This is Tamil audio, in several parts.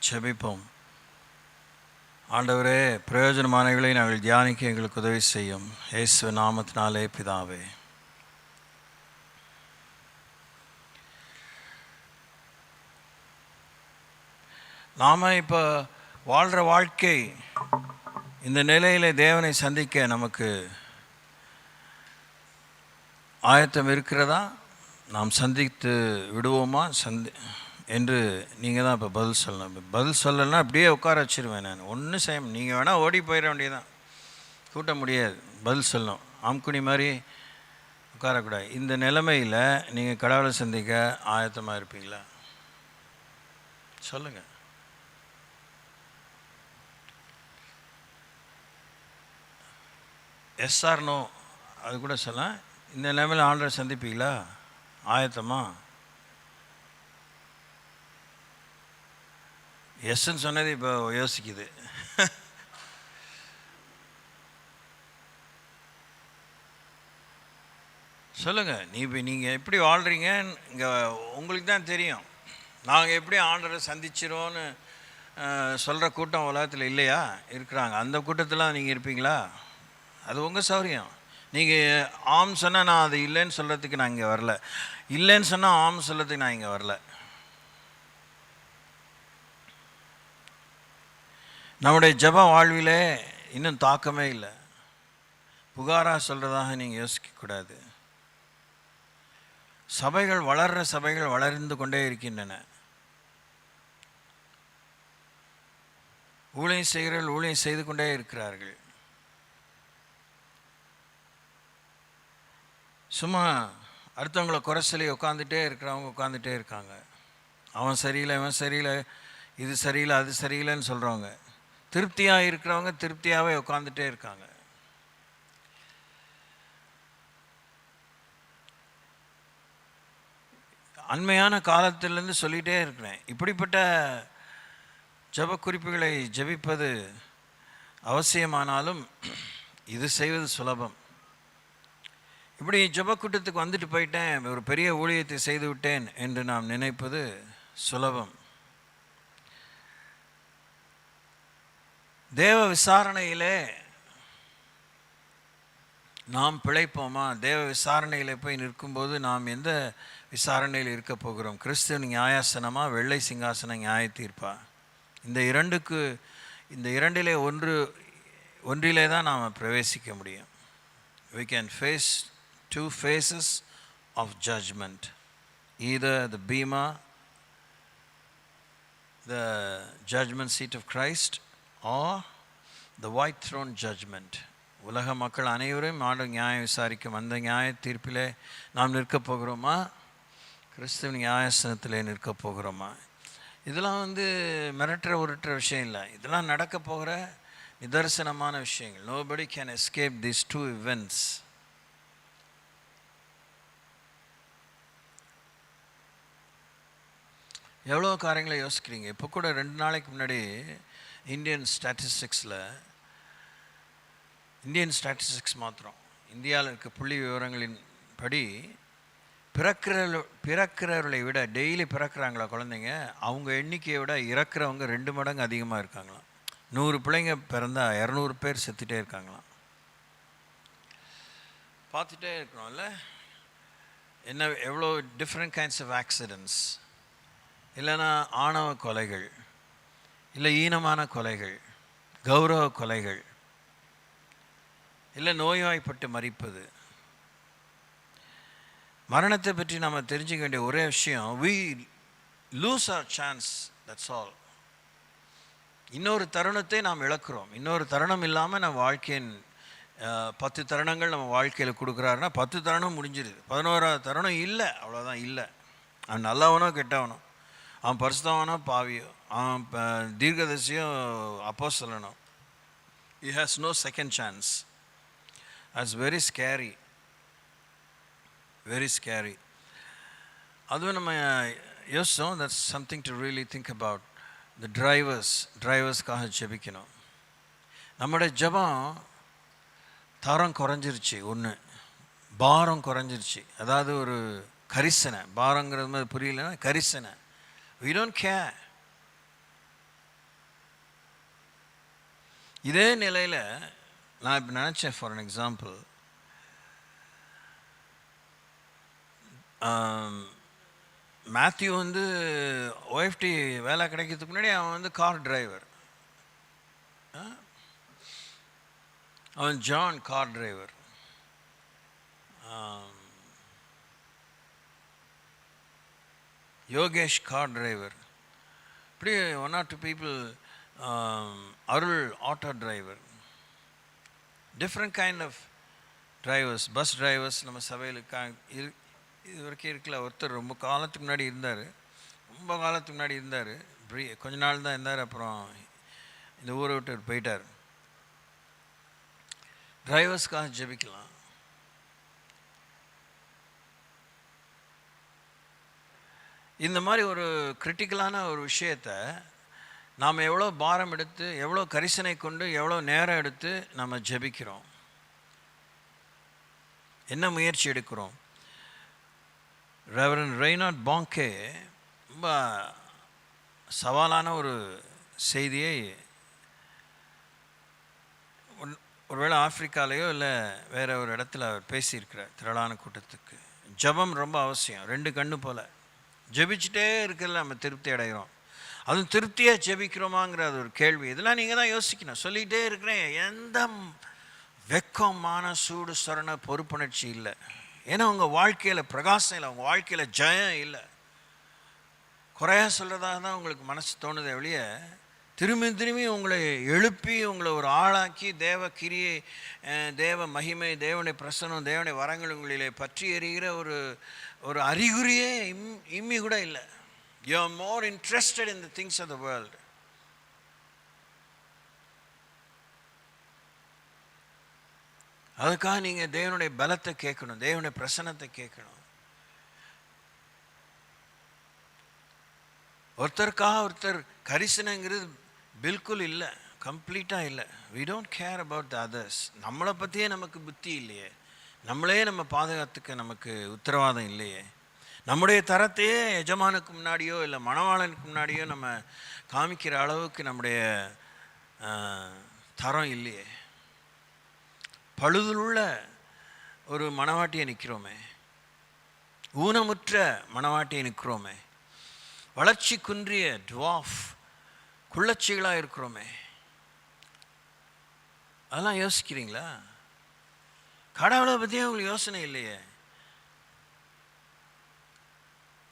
ஜெபிப்போம். ஆண்டவரே, பிரயோஜனமானவர்களை நாங்கள் தியானிக்க எங்களுக்கு உதவி செய்யும். இயேசு நாமத்தினாலே பிதாவே. நாம் இப்போ வாழ்கிற வாழ்க்கை இந்த நிலையில் தேவனை சந்திக்க நமக்கு ஆயத்தம் இருக்கிறதா? நாம் சந்தித்து விடுவோமா என்று நீங்கள் தான் இப்போ பதில் சொல்லணும். பதில் சொல்லலைன்னா அப்படியே உட்கார வச்சிருவேன். நான் ஒன்றும் செய்ய, நீங்கள் வேணால் ஓடி போயிட வேண்டியதான், கூட்ட முடியாது. பதில் சொல்லணும். ஆம்குனி மாதிரி உட்காரக்கூடாது. இந்த நிலைமையில் நீங்கள் கடவுளை சந்திக்க ஆயத்தமாக இருப்பீங்களா? சொல்லுங்கள். எஸ்ஆர் நோ அது கூட சொல்லலாம். இந்த நிலைமையில் ஆண்டரை சந்திப்பீங்களா? ஆயத்தமா? எஸ்ன்னு சொன்னது இப்போ யோசிக்குது. சொல்லுங்கள். நீங்கள் எப்படி வாழ்கிறீங்க இங்கே உங்களுக்கு தான் தெரியும். நாங்கள் எப்படி ஆண்டரை சந்திச்சிரோன்னு சொல்கிற கூட்டம் உலகத்தில் இல்லையா? இருக்கிறாங்க. அந்த கூட்டத்தில் நீங்கள் இருப்பீங்களா? அது உங்கள் சௌரியம். நீங்கள் ஆம் சொன்னால் நான் அது இல்லைன்னு சொல்கிறதுக்கு நான் இங்கே வரல, இல்லைன்னு சொன்னால் ஆம் சொல்கிறதுக்கு நான் இங்கே வரல. நம்முடைய ஜப வாழ்விலே இன்னும் தாக்கமே இல்லை. புகாராக சொல்கிறதாக நீங்கள் யோசிக்கக்கூடாது. சபைகள் வளர்கிற சபைகள் வளர்ந்து கொண்டே இருக்கின்றன. ஊழியம் செய்கிறவர்கள் ஊழியம் செய்து கொண்டே இருக்கிறார்கள். சும்மா அடுத்தவங்களை குறை சொல்லி உட்காந்துட்டே இருக்கிறவங்க உட்காந்துட்டே இருக்காங்க. அவன் சரியில்லை, இவன் சரியில்லை, இது சரியில்லை, அது சரியில்லைன்னு சொல்கிறவங்க. திருப்தியாக இருக்கிறவங்க திருப்தியாகவே உட்காந்துட்டே இருக்காங்க. அண்மையான காலத்திலேருந்து சொல்லிகிட்டே இருக்கிறேன், இப்படிப்பட்ட ஜப குறிப்புகளை ஜபிப்பது அவசியமானாலும் இது செய்வது சுலபம். இப்படி ஜபக்கூட்டத்துக்கு வந்துட்டு போயிட்டேன், ஒரு பெரிய ஊழியத்தை செய்து விட்டேன் என்று நாம் நினைப்பது சுலபம். தேவ விசாரணையிலே நாம் பிழைப்போமா? தேவ விசாரணையில் போய் நிற்கும்போது நாம் எந்த விசாரணையில் இருக்க போகிறோம்? கிறிஸ்துவின் நியாயாசனமா, வெள்ளை சிங்காசன நியாய தீர்ப்பா? இந்த இரண்டிலே ஒன்றிலே தான் நாம் பிரவேசிக்க முடியும். We can face two phases of judgment, either the bema, the judgment seat of Christ, or the white throne judgment. உலக மக்கள் அனைவரும் ஆண்டு நியாயம் விசாரிக்கும் அந்த நியாய தீர்ப்பிலே நாம் நிற்கப் போகிறோமா? கிறிஸ்துவின் நியாயாசனத்திலே நிற்கப் போகிறோமா? இதெல்லாம் மிரட்டுற உருட்டுற விஷயம் இல்லை. இதெல்லாம் நடக்க போகிற நிதர்சனமான விஷயங்கள். Nobody can escape these two events. எவ்வளோ காரியங்களை யோசிக்கிறீங்க. இப்போ கூட 2 நாளைக்கு முன்னாடி இந்தியன் ஸ்டாட்டிஸ்டிக்ஸ் மாத்திரம், இந்தியாவில் இருக்க புள்ளி விவரங்களின் படி பிறக்கிறவர்களை விட, டெய்லி பிறக்கிறாங்களா குழந்தைங்க, அவங்க எண்ணிக்கையை விட இறக்குறவங்க 2 மடங்கு அதிகமாக இருக்காங்களாம். 100 பிள்ளைங்க பிறந்தா 200 பேர் செத்துட்டே இருக்காங்களாம். பார்த்துட்டே இருக்கிறோம்ல என்ன, எவ்வளோ டிஃப்ரெண்ட் கைண்ட்ஸ் ஆஃப் ஆக்சிடென்ட்ஸ். இல்லைன்னா ஆணவ கொலைகள், இல்லை ஈனமான கொலைகள், கௌரவ கொலைகள், இல்லை நோய்வாய்ப்பட்டு மரிப்பது. மரணத்தை பற்றி நம்ம தெரிஞ்சுக்க வேண்டிய ஒரே விஷயம், we lose our chance, that's all. இன்னொரு தருணத்தை நாம் இழக்கிறோம். இன்னொரு தருணம் இல்லாமல் நம்ம வாழ்க்கையின் 10 தருணங்கள் நம்ம வாழ்க்கையில் கொடுக்குறாருன்னா 10 தருணம் முடிஞ்சிருது. 11ஆவது தருணம் இல்லை, அவ்வளோதான். இல்லை, அவன் நல்லவனோ கெட்டவனோ, அவன் பரிசுத்தவனோ பாவியோ, அவன் தீர்க்கதரிசியோ அப்போஸ்தலனோ, he has no second chance. That's very scary, very scary. அதுவும் நம்ம யோசிச்சோம். That's something to really think about. The டிரைவர்ஸ்க்காக ஜெபிக்கணும். நம்முடைய ஜெபம் தரம் குறைஞ்சிருச்சு. பாரம் குறைஞ்சிருச்சு. அதாவது ஒரு கரிசனை, பாரங்கிறது மாதிரி புரியலன்னா கரிசனை. We don't care. இதே நிலையில் நான் இப்போ நினச்சேன், ஃபார் அன் எக்ஸாம்பிள், மேத்யூ வந்து ஓஎஃப்டி வேலை கிடைக்கிறதுக்கு முன்னாடி அவன் வந்து கார் டிரைவர். அவன் John car driver. Yogesh car driver. இப்படி 1 or 2 people, Arul auto driver. Different kind of drivers, bus drivers நம்ம சபையில் இது வரைக்கும் இருக்கல. ஒருத்தர் ரொம்ப காலத்துக்கு முன்னாடி இருந்தார், கொஞ்ச நாள் தான் இருந்தார், அப்புறம் இந்த ஊரை விட்டு போயிட்டார். டிரைவர்ஸ்க்காக ஜெபிக்கலாம். இந்த மாதிரி ஒரு கிரிட்டிக்கலான ஒரு விஷயத்தை நாம் எவ்வளோ பாரம் எடுத்து, எவ்வளோ கரிசனை கொண்டு, எவ்வளோ நேரம் எடுத்து நம்ம ஜெபிக்கிறோம், என்ன முயற்சி எடுக்கிறோம். ரெவரண்ட் ரெய்னார்ட் பாங்கே ரொம்ப சவாலான ஒரு செய்தியை, ஒருவேளை ஆப்பிரிக்காலேயோ இல்லை வேறு ஒரு இடத்துல அவர் பேசியிருக்கிறார் திரளான கூட்டத்துக்கு. ஜபம் ரொம்ப அவசியம். 2 கண்ணு போல் ஜெபிச்சுட்டே இருக்கிறதுல நம்ம திருப்தி அடைகிறோம். அதுவும் திருப்தியாக ஜெபிக்கிறோமாங்கிற அது ஒரு கேள்வி. இதெல்லாம் நீங்கள் தான் யோசிக்கணும். சொல்லிகிட்டே இருக்கிறேன், எந்த வெக்கமான சூடு சொரண பொறுப்புணர்ச்சி இல்லை. ஏன்னா உங்கள் வாழ்க்கையில் பிரகாசம் இல்லை, உங்கள் வாழ்க்கையில் ஜெயம் இல்லை. குறையா சொல்கிறதாக தான் உங்களுக்கு மனசு தோணுதே ஒழிய, திரும்பி உங்களை எழுப்பி உங்களை ஒரு ஆளாக்கி தேவ கிரியை, தேவ மகிமை, தேவனுடைய பிரசனம், தேவனுடைய வரங்கள் உங்களிலே பற்றி எறிகிற ஒரு அறிகுறியே இம்மி கூட இல்லை. You are more interested in the things of the world. அதுக்காக நீங்கள் தேவனுடைய பலத்தை கேட்கணும், தேவனுடைய பிரசன்னத்தை கேட்கணும். ஒருத்தருக்காக ஒருத்தர் கரிசனைங்கிறது பில்குல் இல்லை, கம்ப்ளீட்டாக இல்லை. We don't care about the others. நம்மளை பற்றியே நமக்கு புத்தி இல்லையே, நம்மளே நம்ம பாதுகாத்துக்க நமக்கு உத்தரவாதம் இல்லையே, நம்முடைய தரத்தையே எஜமானுக்கு முன்னாடியோ இல்லை மணவாளனுக்கு முன்னாடியோ நம்ம காமிக்கிற அளவுக்கு நம்முடைய தரம் இல்லையே. பழுதுள்ள ஒரு மணவாட்டியை நிற்கிறோமே, ஊனமுற்ற மணவாட்டியை நிற்கிறோமே, வளர்ச்சி குன்றிய டுவாஃப் குள்ளச்சிகளாக இருக்கிறோமே. அதெல்லாம் யோசிக்கிறீங்களா? கடவுளை பற்றியே உங்களுக்கு யோசனை இல்லையே.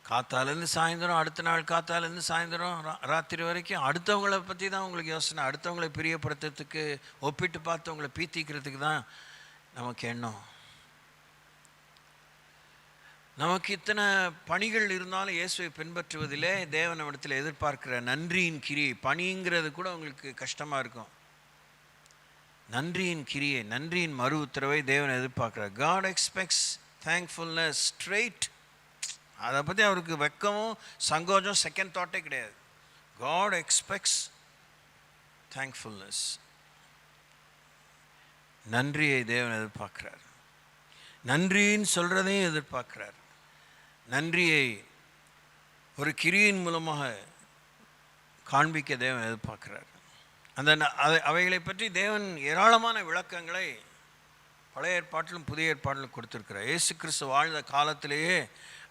காத்தாலேருந்து சாயந்தரம், அடுத்த நாள் காத்தாலேருந்து சாயந்தரம் ராத்திரி வரைக்கும் அடுத்தவங்களை பற்றி தான் உங்களுக்கு யோசனை. அடுத்தவங்களை பிரியப்படுத்துறதுக்கு, ஒப்பிட்டு பார்த்து அவங்கள பீத்திக்கிறதுக்கு தான் நமக்கு எண்ணம். நமக்கு இத்தனை பணிகள் இருந்தாலும் இயேசுவை பின்பற்றுவதிலே தேவன் நம்மிடத்தில் எதிர்பார்க்கிற நன்றியின் கிரியை, பணிங்கிறது கூட உங்களுக்கு கஷ்டமாக இருக்கும். நன்றியின் கிரியை, நன்றியின் மறு உத்தரவை தேவன் எதிர்பார்க்கிறார். God expects thankfulness straight. அதை பற்றி அவருக்கு வெக்கமும் சங்கோஜம் செகண்ட் தாட்டே கிடையாது. God expects thankfulness. நன்றியை தேவன் எதிர்பார்க்கிறார். நன்றின்னு சொல்கிறதையும் எதிர்பார்க்கிறார். நன்றியை ஒரு கிரியின் மூலமாக காண்பிக்க தேவன் எதிர்பார்க்கிறார். அவைகளை பற்றி தேவன் ஏராளமான விளக்கங்களை பழைய ஏற்பாட்டிலும் புதிய ஏற்பாட்டிலும் கொடுத்திருக்கிறார். இயேசு கிறிஸ்து வாழ்ந்த காலத்திலேயே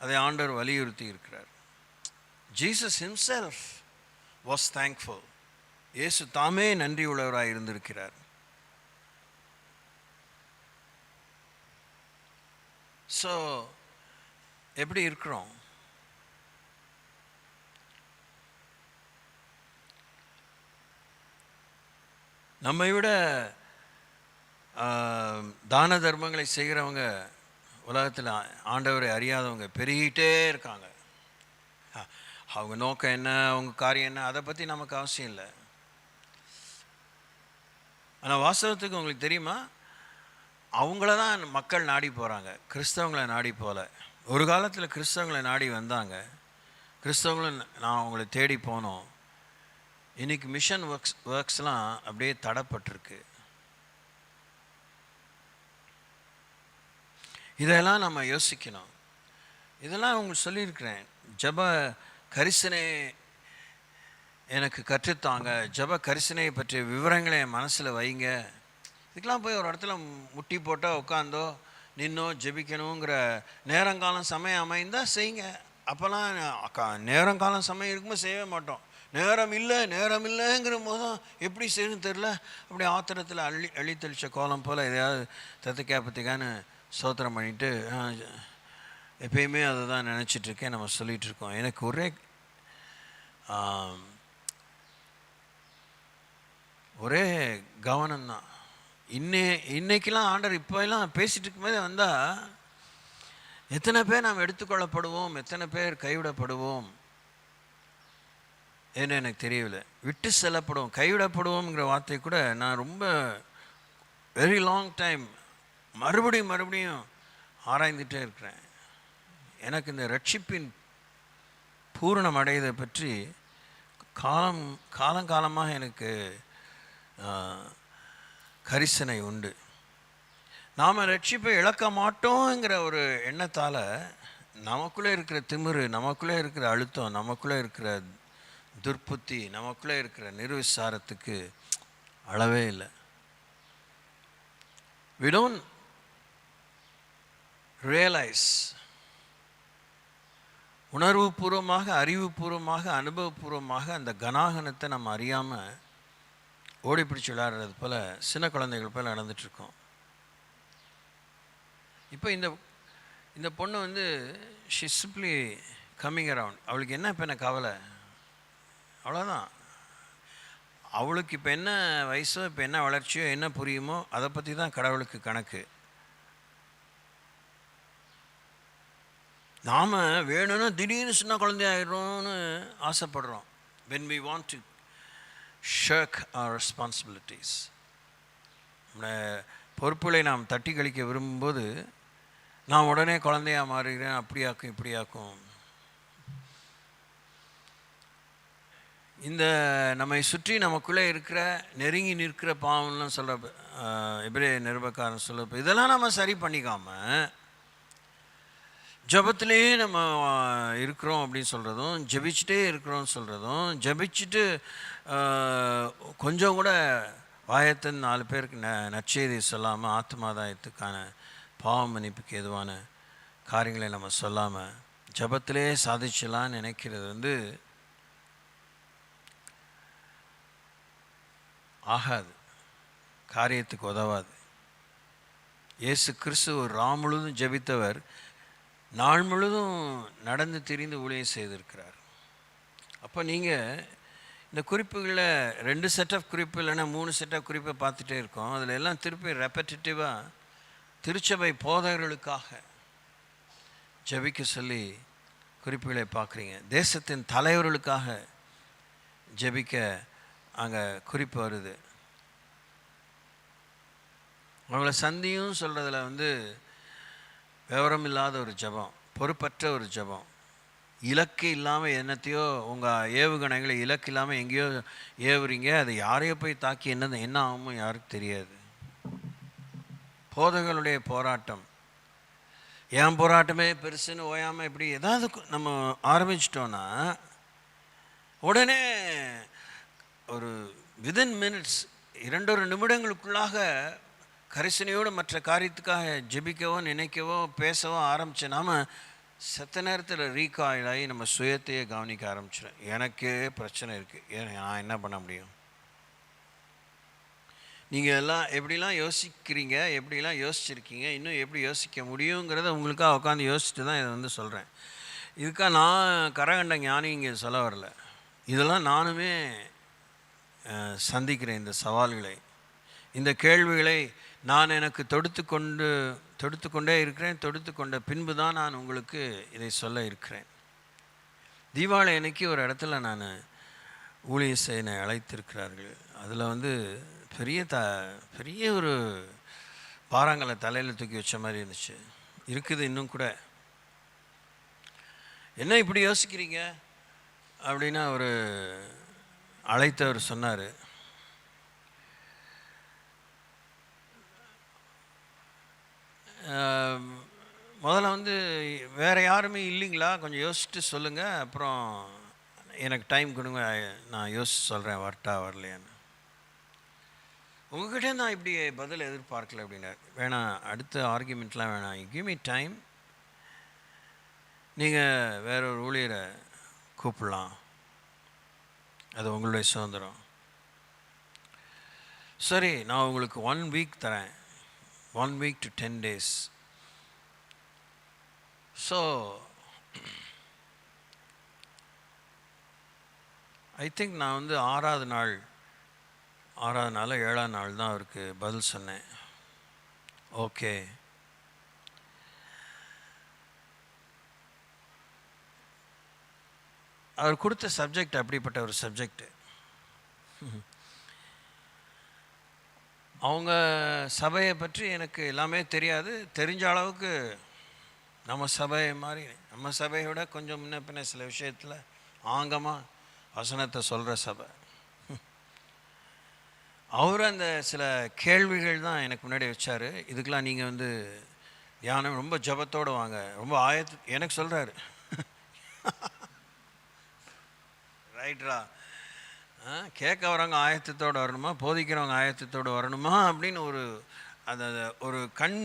அதை ஆண்டவர் வலியுறுத்தி இருக்கிறார். Jesus himself was thankful. இயேசு தாமே நன்றி உள்ளவராக இருந்திருக்கிறார். ஸோ எப்படி இருக்கிறோம்? நம்மை விட தான தர்மங்களை செய்கிறவங்க உலகத்தில் ஆண்டவரை அறியாதவங்க பெருகிட்டே இருக்காங்க. அவங்க நோக்கம் என்ன, அவங்க காரியம் என்ன, அதை பற்றி நமக்கு அவசியம் இல்லை. ஆனால் வாஸ்தவத்துக்கு உங்களுக்கு தெரியுமா, அவங்கள தான் மக்கள் நாடி போகிறாங்க, கிறிஸ்தவங்களை நாடி போகல. ஒரு காலத்தில் கிறிஸ்தவங்களை நாடி வந்தாங்க, கிறிஸ்தவங்களும் நான் அவங்கள தேடி போனோம். இன்றைக்கி மிஷன் ஒர்க்ஸ்லாம் அப்படியே தடைப்பட்டிருக்கு. இதெல்லாம் நம்ம யோசிக்கணும். இதெல்லாம் உங்களுக்கு சொல்லியிருக்கிறேன். ஜப கரிசனை எனக்கு கற்றுத்தாங்க, ஜப கரிசனையை பற்றிய விவரங்களை என் மனசில் வைங்க. இதுக்கெல்லாம் போய் ஒரு இடத்துல முட்டி போட்டால் உட்காந்தோ நின்னோ ஜெபிக்கணுங்கிற நேரங்காலம் சமயம் அமைந்தால் செய்யுங்க. அப்போல்லாம் நேரங்காலம் சமயம் இருக்கும்போது செய்யவே மாட்டோம். நேரம் இல்லைங்கிற போதும் எப்படி செய்யணும்னு தெரில, அப்படி ஆத்திரத்தில் அள்ளி தெளித்த கோலம் போல் எதையாவது தத்துக்காப்பத்துக்கான்னு சோத்திரம் பண்ணிவிட்டு எப்பயுமே அதை தான் நினச்சிட்ருக்கேன், நம்ம சொல்லிகிட்ருக்கோம். எனக்கு ஒரே கவனம்தான். இன்னைக்கெல்லாம் ஆண்டவர் இப்போலாம் பேசிகிட்டு இருக்கும்போதே வந்தால் எத்தனை பேர் நாம் எடுத்துக்கொள்ளப்படுவோம், எத்தனை பேர் கைவிடப்படுவோம் ஏன்னு எனக்கு தெரியவில்லை. விட்டு செல்லப்படுவோம், கைவிடப்படுவோங்கிற வார்த்தை கூட நான் ரொம்ப வெரி லாங் டைம் மறுபடியும் ஆராய்ந்துகிட்டே இருக்கிறேன். எனக்கு இந்த ரட்சிப்பின் பூரணம் அடைவதை பற்றி காலங்காலமாக எனக்கு கரிசனை உண்டு. நாம் ரட்சிப்பை இழக்க மாட்டோங்கிற ஒரு எண்ணத்தால் நமக்குள்ளே இருக்கிற திமிரு, நமக்குள்ளே இருக்கிற அழுத்தம், நமக்குள்ளே இருக்கிற துர்ப்புத்தி, நமக்குள்ளே இருக்கிற நிர்விசாரத்துக்கு அளவே இல்லை. we don't realize, உணர்வுபூர்வமாக, அறிவுபூர்வமாக, அனுபவபூர்வமாக அந்த கனாகனத்தை நம்ம அறியாமல் ஓடி பிடிச்சி விளையாடுறது போல் சின்ன குழந்தைகள் போல் நடந்துகிட்ருக்கோம். இப்போ இந்த பொண்ணு வந்து ஷி சிம்ப்ளி கம்மிங் அரவுண்ட். அவளுக்கு என்ன இப்போ என்ன கவலை, அவ்வளோதான். அவளுக்கு இப்போ என்ன வயசோ, இப்போ என்ன வளர்ச்சியோ, என்ன புரியுமோ அதை பற்றி தான் கடவுளுக்கு கணக்கு. நாம் வேணும்னா திடீர்னு சின்ன குழந்தையாயிடும்னு ஆசைப்படுறோம். when we want to shirk our responsibilities, நம்மளை பொறுப்புகளை நாம் தட்டி கழிக்க விரும்பும்போது நான் உடனே குழந்தையாக மாறுகிறேன், அப்படியாக்கும் இப்படியாக்கும். இந்த நம்மை சுற்றி நமக்குள்ளே இருக்கிற நெருங்கி நிற்கிற பாவம்லாம் சொல்கிற எபிரேய நிருபக்காரன் சொல்ல, இதெல்லாம் நம்ம சரி பண்ணிக்காமல் ஜபத்திலேயே நம்ம இருக்கிறோம் அப்படின்னு சொல்கிறதும், ஜபிச்சுட்டே இருக்கிறோம்னு சொல்கிறதும், ஜபிச்சுட்டு கொஞ்சம் கூட வாயத்தின் 4 பேருக்கு நற்செய்தி சொல்லாமல் ஆத்மாதாயத்துக்கான பாவ மன்னிப்புக்கு எதுவான காரியங்களை நம்ம சொல்லாமல் ஜபத்திலே சாதிச்சலான்னு நினைக்கிறது வந்து ஆகாது, காரியத்துக்கு உதவாது. இயேசு கிறிஸ்து ஒரு ராம் முழுதும் ஜபித்தவர், நாள் முழுதும் நடந்து திரிந்து ஊழியம் செய்திருக்கிறார். அப்போ நீங்கள் இந்த குறிப்புகளில் 2 செட் ஆஃப் குறிப்பு இல்லைன்னா 3 செட் ஆஃப் குறிப்பை பார்த்துட்டே இருக்கோம். அதில் எல்லாம் திருப்பி ரெப்படேட்டிவாக திருச்சபை போதகர்களுக்காக ஜபிக்க சொல்லி குறிப்புகளை பார்க்குறீங்க. தேசத்தின் தலைவர்களுக்காக ஜபிக்க அங்கே குறிப்பு வருது. அவங்கள சந்தியும் சொல்கிறதுல வந்து விவரம் இல்லாத ஒரு ஜபம், பொறுப்பற்ற ஒரு ஜபம், இலக்கு இல்லாமல் என்னத்தையோ உங்கள் ஏவுகணைகளை இலக்கு இல்லாமல் எங்கேயோ ஏவுறீங்க, அது யாரையோ போய் தாக்கி என்ன ஆகுமோ யாருக்கு தெரியாது. போதகர்களுடைய போராட்டம், என் போராட்டமே பெருசுன்னு ஓயாமல் இப்படி ஏதாவது நம்ம ஆரம்பிச்சிட்டோன்னா உடனே ஒரு வித்தின் மினிட்ஸ் 2 நிமிடங்களுக்குள்ளாக கரிசனையோடு மற்ற காரியத்துக்காக ஜெபிக்கவோ நினைக்கவோ பேசவோ ஆரம்பித்த நாம் செத்த நேரத்தில் ரீகாயில் ஆகி நம்ம சுயத்தையே கவனிக்க ஆரம்பிச்சிடும். எனக்கே பிரச்சனை இருக்குது, நான் என்ன பண்ண முடியும்? நீங்கள் எல்லாம் எப்படிலாம் யோசிக்கிறீங்க, எப்படிலாம் யோசிச்சிருக்கீங்க, இன்னும் எப்படி யோசிக்க முடியுங்கிறத உங்களுக்காக உட்காந்து யோசிச்சுட்டு தான் இதை வந்து சொல்கிறேன். இதுக்காக நான் கரகண்ட ஞானி இங்கே சொல்ல வரல. இதெல்லாம் நானுமே சந்திக்கிறேன். இந்த சவால்களை, இந்த கேள்விகளை நான் எனக்கு தொடுத்து கொண்டே இருக்கிறேன். தொடுத்து கொண்ட பின்பு தான் நான் உங்களுக்கு இதை சொல்ல இருக்கிறேன். தீபாவளி அன்னைக்கு ஒரு இடத்துல நான் ஊழியர் செய்ய அழைத்திருக்கிறார்கள். அதில் வந்து பெரிய ஒரு பாறாங்களை தலையில் தூக்கி வச்ச மாதிரி இருந்துச்சு, இருக்குது இன்னும் கூட. என்ன இப்படி யோசிக்கிறீங்க அப்படின்னு அவர் அழைத்தவர் சொன்னார். முதல்ல வந்து வேறு யாருமே இல்லைங்களா, கொஞ்சம் யோசிச்சுட்டு சொல்லுங்கள், அப்புறம் எனக்கு டைம் கொடுங்க, நான் யோசிச்சு சொல்கிறேன் வரட்டா வரலையான்னு. உங்ககிட்ட நான் இப்படி பதில் எதிர்பார்க்கல அப்படின்னாரு. வேணாம், அடுத்த ஆர்கியூமெண்ட்லாம் வேணாம், கிவ் மீ டைம், நீங்கள் வேற ஒரு ஊழியரை கூப்பிடலாம், அது உங்களுடைய சுதந்திரம். சரி, நான் உங்களுக்கு 1 வீக் தரேன், 1 week to 10 days. So I think நான் வந்து 6வது நாள் 7ஆம் நாள் தான் அவருக்கு பதில் சொன்னேன். ஓகே, அவர் கொடுத்த சப்ஜெக்ட் அப்படிப்பட்ட ஒரு சப்ஜெக்ட். அவங்க சபையை பற்றி எனக்கு எல்லாமே தெரியாது. தெரிஞ்ச அளவுக்கு நம்ம சபையை மாதிரி, நம்ம சபையை விட கொஞ்சம் முன்ன பின்ன சில விஷயத்தில் ஆங்கமாக வசனத்தை சொல்கிற சபை. அவர் அந்த சில கேள்விகள் தான் எனக்கு முன்னாடி வச்சார். இதுக்கெலாம் நீங்கள் வந்து தியானம் ரொம்ப ஜபத்தோடு வாங்க, ரொம்ப எனக்கு சொல்கிறாரு. ரைட்ரா, கேட்க வரவங்க ஆயத்தத்தோடு வரணுமா, போதிக்கிறவங்க ஆயத்தத்தோடு வரணுமா அப்படின்னு அந்த ஒரு கண்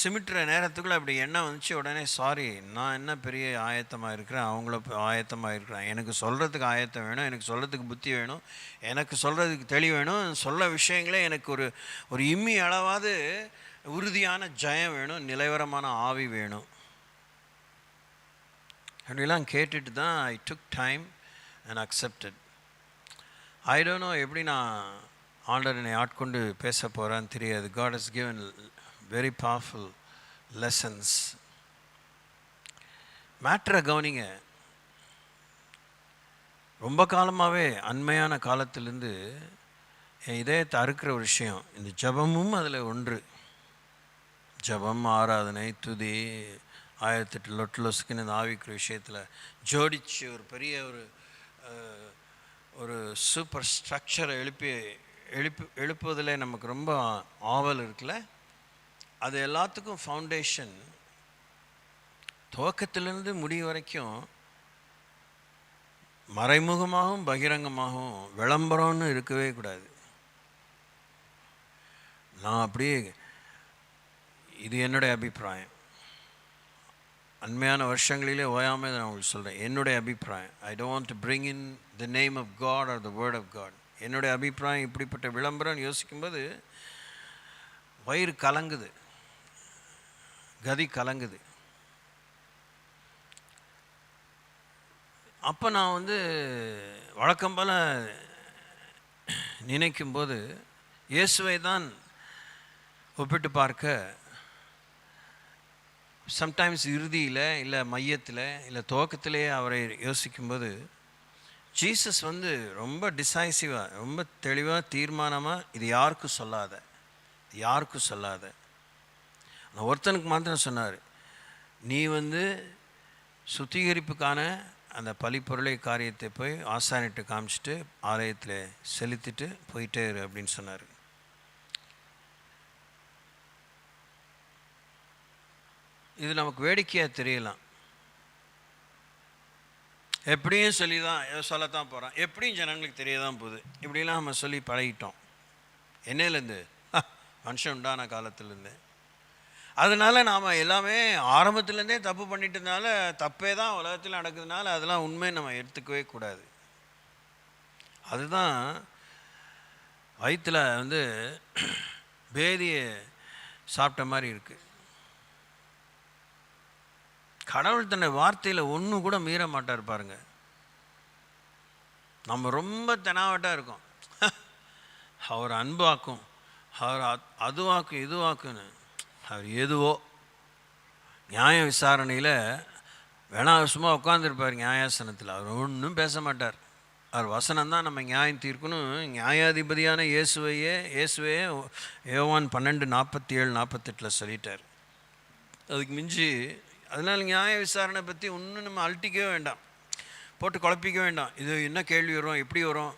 சிமிட்டுற நேரத்துக்குள்ளே அப்படி எண்ணம் வந்துச்சு. உடனே சாரி, நான் என்ன பெரிய ஆயத்தமாக இருக்கிறேன், அவங்கள ஆயத்தமாக இருக்கிறேன், எனக்கு சொல்கிறதுக்கு ஆயத்தம் வேணும், எனக்கு சொல்கிறதுக்கு புத்தி வேணும், எனக்கு சொல்கிறதுக்கு தெளிவு வேணும், சொல்ல விஷயங்களே எனக்கு ஒரு இம்மி அளவாவது உறுதியான ஜெயம் வேணும், நிலைவரமான ஆவி வேணும். அப்படிலாம் கேட்டுட்டு தான் I took time and accepted. I don't know எப்படி நான் ஆண்டவர் என்னை ஆட்கொண்டு பேச போகிறான்னு தெரியாது. God has given very powerful lessons. மேட்ரை கவனிங்க. ரொம்ப காலமாகவே அண்மையான காலத்திலேருந்து என் இதயத்தை அறுக்கிற ஒரு விஷயம், இந்த ஜபமும் அதில் ஒன்று. ஜபம், ஆராதனை, துதி, 1008 லொட்டுலொசுக்குன்னு இந்த ஆவிக்கிற விஷயத்தில் ஜோடிச்சு ஒரு பெரிய ஒரு சூப்பர் ஸ்ட்ரக்சரை எழுப்புவதில் நமக்கு ரொம்ப ஆவல் இருக்குல்ல. அது எல்லாத்துக்கும் ஃபவுண்டேஷன் துவக்கத்திலிருந்து முடிவு வரைக்கும் மறைமுகமாகவும் பகிரங்கமாகவும் விளம்பரம்னு இருக்கவே கூடாது. நான் அப்படியே, இது என்னுடைய அபிப்பிராயம், அண்மையான வருஷங்களிலே ஓயாமல் நான் உங்களுக்கு சொல்கிறேன், என்னுடைய அபிப்பிராயம். I don't want to bring in the name of God or the word of God. என்னுடைய அபிப்பிராயம் இப்படிப்பட்ட விளம்பரம் யோசிக்கும்போது வயிறு கலங்குது, கதி கலங்குது. அப்போ நான் வந்து வழக்கம் போல் நினைக்கும்போது இயேசுவை தான் ஒப்பிட்டு பார்க்க சம்டைம்ஸ் இறுதியில் இல்லை மையத்தில் இல்லை துவக்கத்திலேயே அவரை யோசிக்கும்போது ஜீசஸ் வந்து ரொம்ப டிசைசிவாக, ரொம்ப தெளிவாக, தீர்மானமாக, இது யாருக்கும் சொல்லாத, யாருக்கும் சொல்லாத, நான் ஒருத்தனுக்கு மாத்திரம் சொன்னார், நீ வந்து சுத்திகரிப்புக்கான அந்த பழிப்பொருளை காரியத்தை போய் ஆசானிட்டு காமிச்சிட்டு ஆலயத்தில் செலுத்திட்டு போயிட்டே இரு அப்படின்னு சொன்னார். இது நமக்கு வேடிக்கையாக தெரியலாம். எப்படியும் சொல்லி தான் சொல்லத்தான் போகிறான், எப்படியும் ஜனங்களுக்கு தெரிய தான் போகுது, இப்படிலாம் நம்ம சொல்லி பழகிட்டோம். என்னையிலேருந்து, மனுஷன் உண்டான காலத்துலேருந்து. அதனால் நாம் எல்லாமே ஆரம்பத்துலேருந்தே தப்பு பண்ணிட்டதுனால, தப்பே தான் உலகத்தில் நடக்குதுனால அதெல்லாம் உண்மையை நம்ம எடுத்துக்கவே கூடாது. அதுதான் வயிற்றில் வந்து பேதியை சாப்பிட்ட மாதிரி இருக்குது. கடவுள் தன்னை வார்த்தையில் ஒன்று கூட மீற மாட்டார் பாருங்க. நம்ம ரொம்ப தெனாவட்டாக இருக்கோம், அவர் அன்பாக்கும், அவர் அதுவாக்கும் இதுவாக்குன்னு. அவர் எதுவோ நியாய விசாரணையில் வேணா சும்மா உட்காந்துருப்பார் நியாயாசனத்தில், அவர் ஒன்றும் பேச மாட்டார். அவர் வசனம்தான் நம்ம நியாயம் தீர்க்கணும். நியாயாதிபதியான இயேசுவையே யோவான் 12:47-48 சொல்லிட்டார். அதுக்கு மிஞ்சி, அதனால் நியாய விசாரணை பற்றி ஒன்றும் நம்ம அழட்டிக்கவே வேண்டாம், போட்டு குழப்பிக்க வேண்டாம். இது என்ன கேள்வி வரும், எப்படி வரும்,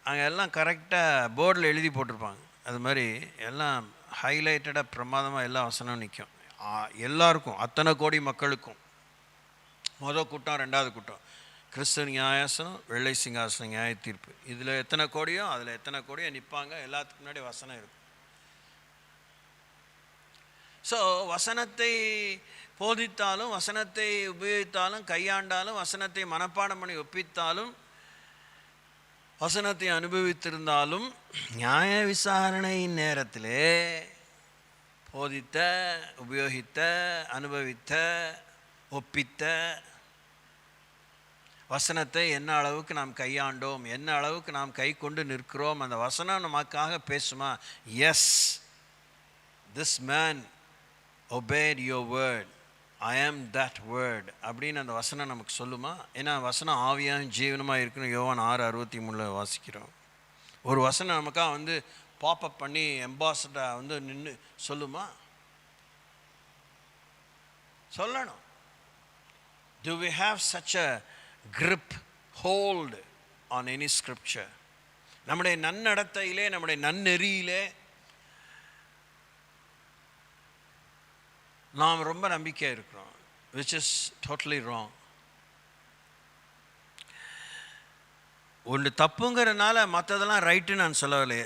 அங்கே எல்லாம் கரெக்டாக போர்டில் எழுதி போட்டிருப்பாங்க. அது மாதிரி எல்லாம் ஹைலைட்டடாக பிரமாதமாக எல்லா வசனம் நிற்கும். எல்லாருக்கும், அத்தனை கோடி மக்களுக்கும், மொதல் கூட்டம், ரெண்டாவது கூட்டம், கிறிஸ்துவ நியாயாசனம், வெள்ளை சிங்காசனம், நியாய தீர்ப்பு. இதில் எத்தனை கோடியோ அதில் எத்தனை கோடியோ நிற்பாங்க. எல்லாத்துக்கு முன்னாடி வசனம் இருக்கும். ஸோ வசனத்தை போதித்தாலும், வசனத்தை உபயோகித்தாலும், கையாண்டாலும், வசனத்தை மனப்பாடம் பண்ணி ஒப்பித்தாலும், வசனத்தை அனுபவித்திருந்தாலும், நியாய விசாரணை நேரத்திலே போதித்த, உபயோகித்த, அனுபவித்த, ஒப்பித்த வசனத்தை என்ன அளவுக்கு நாம் கையாண்டோம், என்ன அளவுக்கு நாம் கை கொண்டு நிற்கிறோம், அந்த வசனம் நமக்காக பேசுமா? Yes, this man obeyed your word, I am that word அப்படின்னு அந்த வசனம் நமக்கு சொல்லுமா? ஏன்னா வசனம் ஆவியாகவும் ஜீவனமாக இருக்கணும். யோவான் 6:63 வாசிக்கிறோம். ஒரு வசனம் நமக்காக வந்து பாப்அப் பண்ணி எம்பாசடர் வந்து நின்று சொல்லுமா? சொல்லணும். Do we have such a grip, hold on any scripture? நம்முடைய நன்னடத்தையிலே, நம்முடைய நன்னெறியிலே நாம் ரொம்ப நம்பிக்கையாக இருக்கிறோம், which is totally wrong. ஒன்று தப்புங்கிறதுனால மற்றதெல்லாம் ரைட்டுன்னு நான் சொல்லவில்லை.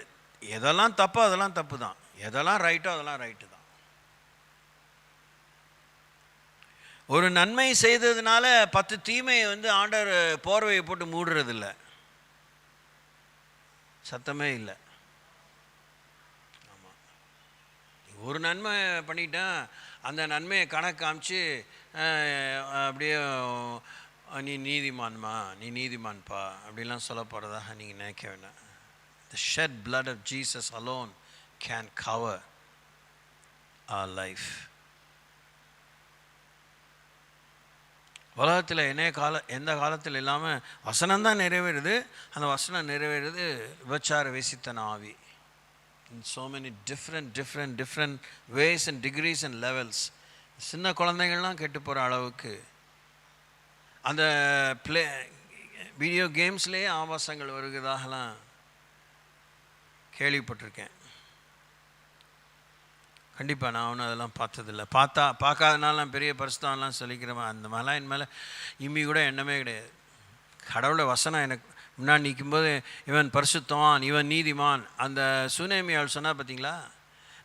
எதெல்லாம் தப்போ அதெல்லாம் தப்பு தான், எதெல்லாம் ரைட்டோ அதெல்லாம் ரைட்டு தான். ஒரு நன்மை செய்ததுனால 10 தீமையை வந்து ஆண்டவர் போர்வையை போட்டு மூடுறதில்லை. சத்தமே இல்லை. ஆமாம், ஒரு நன்மை பண்ணிட்டேன், அந்த நன்மையை கணக்கு காமிச்சு அப்படியே நீ நீதிமான்மா, நீ நீதிமான்ப்பா அப்படிலாம் சொல்ல போகிறதாக நீங்கள் நினைக்க வேண்டாம். The shed blood of Jesus alone can cover our life. உலகத்தில் எந்த காலத்தில் இல்லாமல் வசனம்தான் நிறைவேறுது. அந்த வசனம் நிறைவேறுது விபச்சார வேசித்தன ஆவி. In so many different ways and degrees and levels. சின்ன குழந்தைகள்லாம் கெட்டு போகிற அளவுக்கு அந்த வீடியோ கேம்ஸ்லேயே ஆபாசங்கள் வருகிறதாகலாம் கேள்விப்பட்டிருக்கேன். கண்டிப்பாக நான் ஒன்றும் அதெல்லாம் பார்த்ததில்லை. பார்க்காதனால நான் பெரிய பரிசுத்தம்லாம் சொல்லிக்கிறேன். அந்த மாதிரிலாம் என் மேலே இம்மி கூட எண்ணமே கிடையாது. கடவுளோட வசனம் எனக்கு முன்னாடி நிற்கும்போது இவன் பரிசுத்தவான், இவன் நீதிமான். அந்த சுனேமியால் சொன்னால் பார்த்தீங்களா,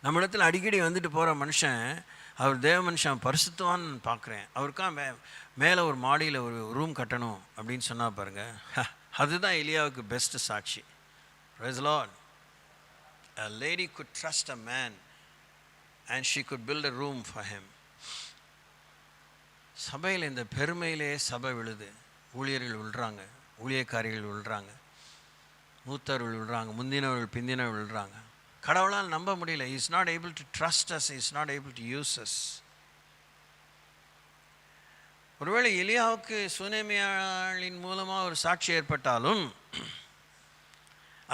நம்ம இடத்துல அடிக்கடி வந்துட்டு போகிற மனுஷன், அவர் தேவ மனுஷன் பரிசுத்தவான்னு பார்க்குறேன். அவருக்கா மேலே ஒரு மாடியில் ஒரு ரூம் கட்டணும் அப்படின்னு சொன்னால் பாருங்கள், அதுதான் எலியாவுக்கு பெஸ்ட்டு சாட்சி. Praise the Lord. A lady could trust a man and she could build a room for him. சபையில் இந்த பெருமையிலே சபை விழுது. ஊழியர்கள் விழுறாங்க, ஊழியக்காரிகள் விழுறாங்க, மூத்தவர்கள் விழுறாங்க, முந்தினவர்கள் பிந்தினவர்கள் விழுறாங்க. கடவுளால் நம்ப முடியல. He is not able to trust us, he is not able to use us. ஒருவேளை எலியாவுக்கு சுனேமியாளின் மூலமாக ஒரு சாட்சி ஏற்பட்டாலும்,